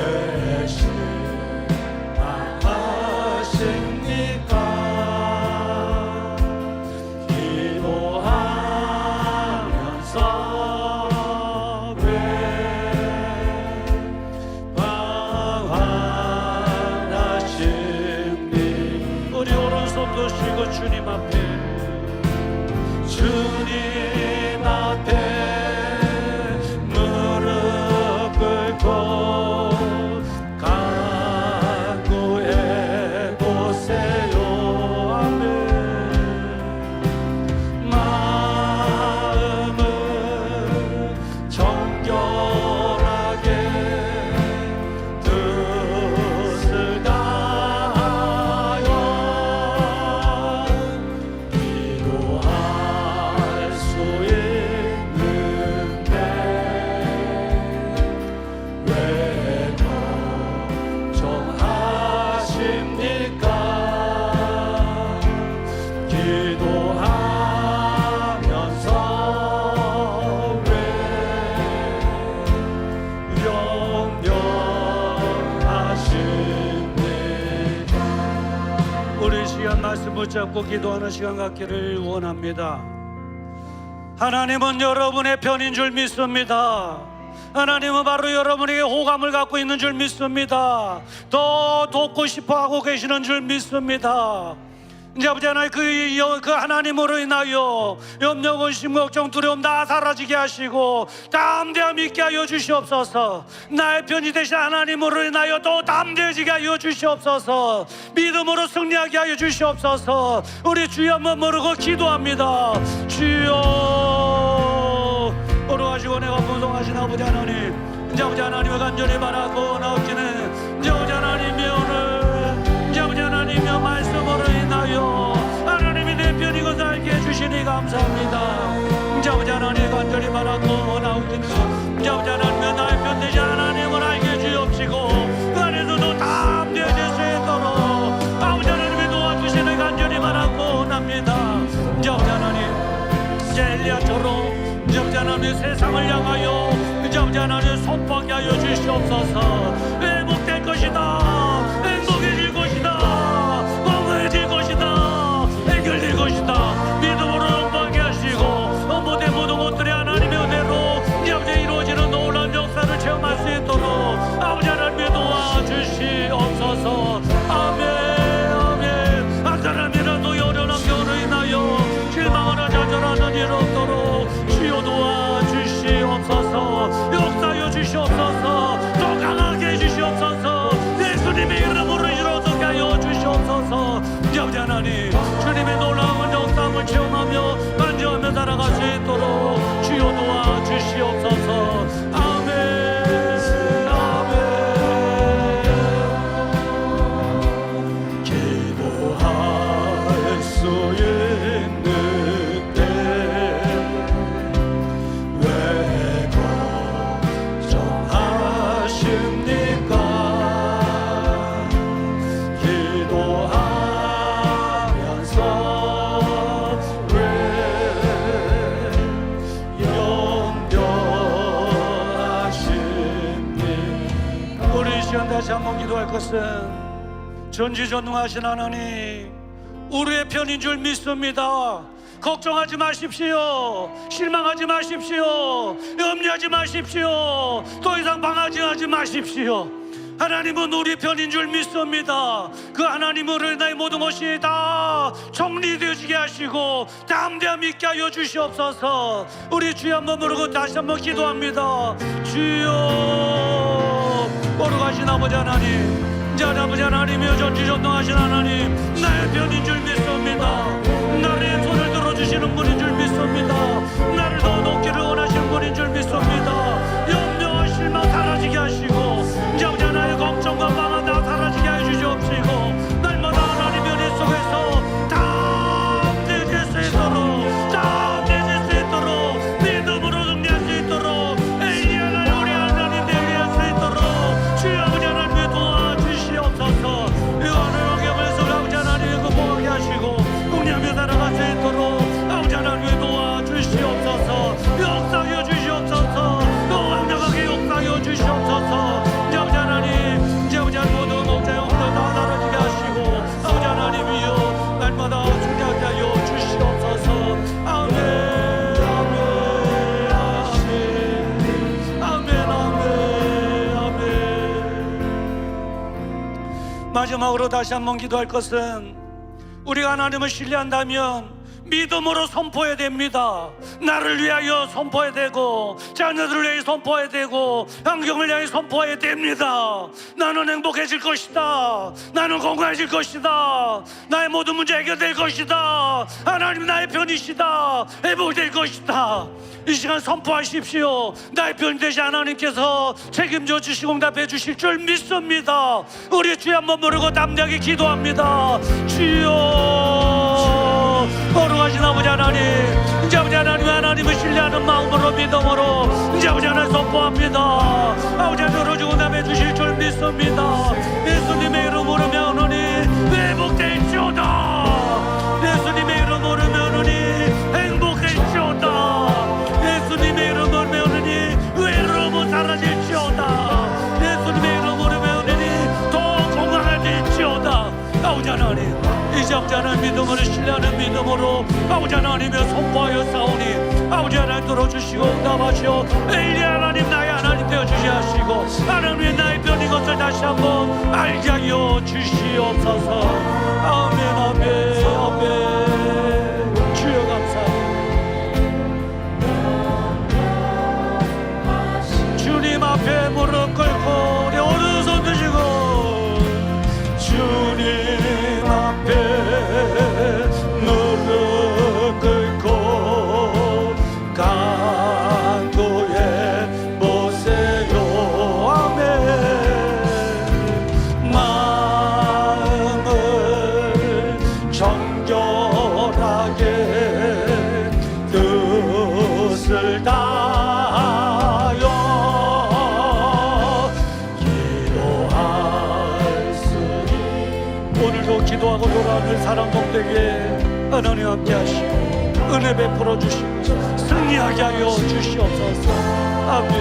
말씀 붙잡고 기도하는 시간 갖기를 원합니다. 하나님은 여러분의 편인 줄 믿습니다. 하나님은 바로 여러분에게 호감을 갖고 있는 줄 믿습니다. 더 돕고 싶어 하고 계시는 줄 믿습니다. 이제 아버지 하나님 그 하나님으로 인하여 염려, 근심, 걱정, 두려움 다 사라지게 하시고 담대함 있게 하여 주시옵소서. 나의 편이 되신 하나님으로 인하여 또 담대해지게 하여 주시옵소서. 믿음으로 승리하게 하여 주시옵소서. 우리 주여 한번 모르고 기도합니다. 주여 걸어가시고 내가 분송하신 아버지 하나님, 이제 아버지 하나님을 간절히 바라고 나오기는 이제 아버지 하나님의 오늘 이제 아버지 하나님의 말씀으로 인하여 하나님이 내 편인 것을 알게 해주시니 감사합니다. 이제 아버지 하나님 간절히 바라고 나오기는 이제 아버지 하나님의 나의 편 되신 하나님을 알게 해주옵시고 그 안에서도 담대해질 수 있도록 아버지 하나님이 도와주시니 간절히 바라고 납니다. 이제 아버지 하나님, 이제 엘리야처럼 이제 아버지 하나님 세상을 향하여 이제 아버지 하나님 선포하게 하여 주시옵소서. 회복될 것이다, 행복해질 것이다, 건강해질 것이다, 해결될 것이다. 믿음으로 선포하게 하시고 모든 것들이 하나님의 은혜로 이제 아버지 이루어지는 놀라운 역사를 체험할 수 있도록 아버지 하나님의 도와주시옵소서. 아멘, 아멘. 한 사람이라도 여련한 겨울로 인하여 실망하나 좌절하는 일 없도록 주여 도와주시옵소서. 역사여 주시옵소서. 더 강하게 해주시옵소서. 예수님의 이름으로 이루어지게 하여 주시옵소서. 이제 아버지 하나님, 주님의 놀라운 역사를 체험하며 만져하며 살아갈 수 있도록 주여 도와주시옵소서. 아멘. 기도할 수 있는 때 왜 걱정하십니까? 기도하면서 왜 염려하십니까? 우리 이 시간 다시 한번 기도할 것은 전지전능하신 하나님, 우리의 편인 줄 믿습니다. 걱정하지 마십시오. 실망하지 마십시오. 염려하지 마십시오. 더 이상 방황하지 마십시오. 하나님은 우리 편인 줄 믿습니다. 그 하나님으로 인하여 모든 것이 다 정리되어지게 하시고 담대함 있게 하여 주시옵소서. 우리 주여 한번 부르고 다시 한번 기도합니다. 주여, 걸어가신 아버지 하나님, 이제 아버지 하나님이여 전지전능하신 하나님, 나의 편인 줄 믿습니다. 나의 손을 들어주시는 분인 줄 믿습니다. 나를 더 높기를 원하시는 분인 줄 믿습니다. 염려와 실망 사라지게 하시고 이제 아버지 하나님의 걱정과 방황 다 사라지게 해 주시옵시고 날마다 하나님의 은혜 속에서 담대해질 수 있도록 담대해질 수 있도록 믿음으로 승리할 수 있도록 엘리야가 우리 하나님 되게 할 수 있도록 주여 아버지 하나님의 도와주시옵소서. 이 하늘의 경험에서 아버지 하나님의 극복하게 하시고 승리하며 살아갈 수 있도록 아버지 하나님의 도와주시옵소서. 역사하여 주시옵소서. 또 완벽하게 역사하여 주시옵소서. 이제 아버지 하나님, 이제 아버지 하나님 모든 걱정 다 사라지게 하시고 아버지 하나님이여 날마다 승리하게 하여 주시옵소서. 아멘, 아멘, 아멘, 아멘, 아멘. 마지막으로 다시 한번 기도할 것은 우리가 하나님을 신뢰한다면 믿음으로 선포해야 됩니다. 나를 위하여 선포해야 되고 자녀들을 위해 선포해야 되고 환경을 위해 선포해야 됩니다. 나는 행복해질 것이다. 나는 건강해질 것이다. 나의 모든 문제 해결될 것이다. 하나님 나의 편이시다. 회복될 것이다. 이 시간 선포하십시오. 나의 편 되신 하나님께서 책임져 주시고 응답해 주실 줄 믿습니다. 우리 주여 한번 부르고 담대하게 기도합니다. 주여, 거룩하신 아버지 하나님, 이제 아버지 하나님, 하나님을 신뢰하는 마음으로 믿음으로 이제 아버지 하나님 선포합니다. 아버지 하나님 열어주고 응답해 주실 줄 믿습니다. 예수님의 이름으로 명하노니 회복될지어다. 예수님의 이름으로 명하노니 행복할지어다. 예수님의 이름으로 명하노니 외로움은 사라질지어다. 예수님의 이름으로 명하노니 더 건강해질지어다. 아버지 하나님, 이 잠자는 믿음으로 신뢰하는 믿음으로 아버지 하나님의 선포하여 싸우니 아버지 하나님 들어주시고 응답하시오. 엘리 하나님 나의 하나님 되어주시 하시고 하나님의 나의 편인 것을 다시 한번 알게 하여 주시옵소서. 아멘 아멘 아멘. 주여 감사합니다. 주님 앞에 무릎 꿇고 우리 오른손 드시고 주님 앞에 무릎 꿇고 간구해 보세요. 아멘. 마음을 정결하게 뜻을 다하여 오늘도 기도하고 돌아오는 사람 복되게 하나님 함께 하시고 은혜 베풀어 주시고 승리하게 하여 주시옵소서. 아멘.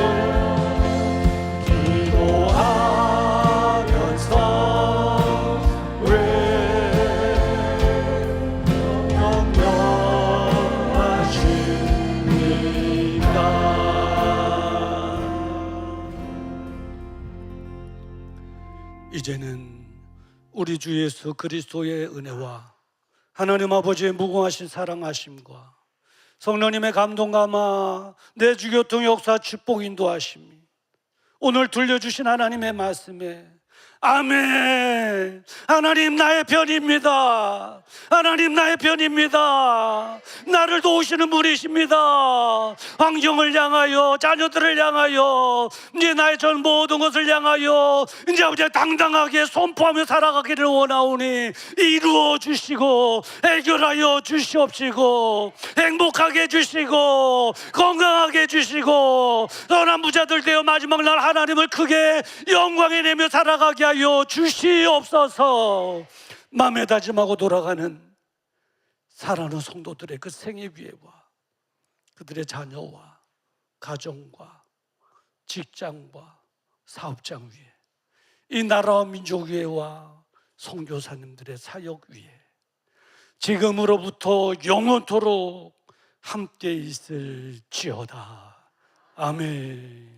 기도하면서 명령하십니다. 이제는 우리 주 예수 그리스도의 은혜와 하나님 아버지의 무궁하신 사랑하심과 성령님의 감동 감화 내 주교통 역사 축복 인도하심이 오늘 들려주신 하나님의 말씀에 아멘. 하나님 나의 편입니다. 하나님 나의 편입니다. 나를 도우시는 분이십니다. 환경을 향하여 자녀들을 향하여 이제 나의 전 모든 것을 향하여 이제 아버지 당당하게 선포하며 살아가기를 원하오니 이루어 주시고 해결하여 주시옵시고 행복하게 해주시고 건강하게 해주시고 떠난 부자들 되어 마지막 날 하나님을 크게 영광에 내며 살아가게 하여 주시옵소서. 마음에 다짐하고 돌아가는 사랑하는 성도들의 그 생애 위에와 그들의 자녀와 가정과 직장과 사업장 위에 이 나라와 민족 위에와 선교사님들의 사역 위에 지금으로부터 영원토록 함께 있을지어다. 아멘.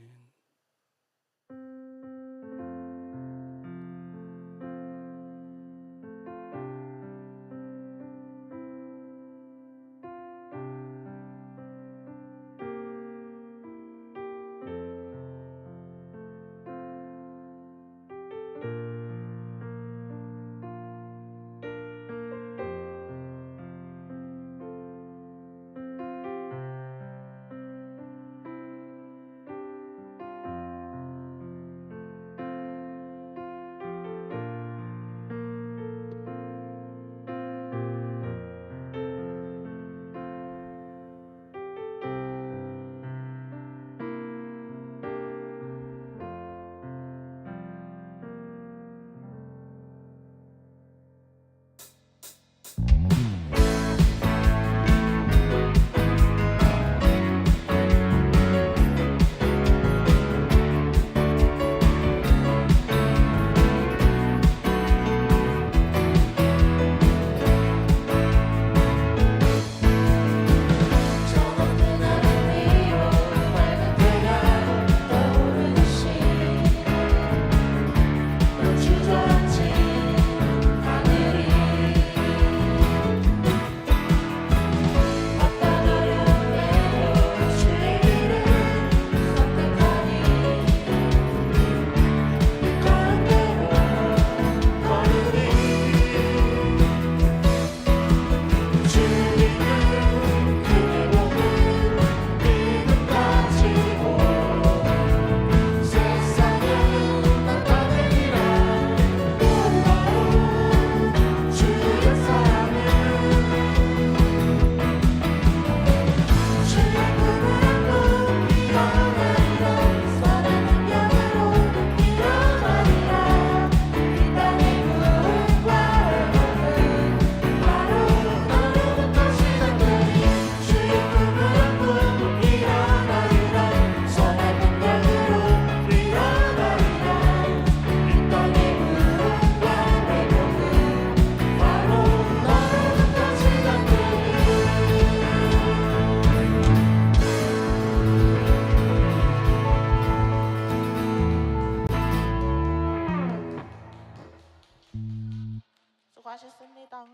수고하셨습니다.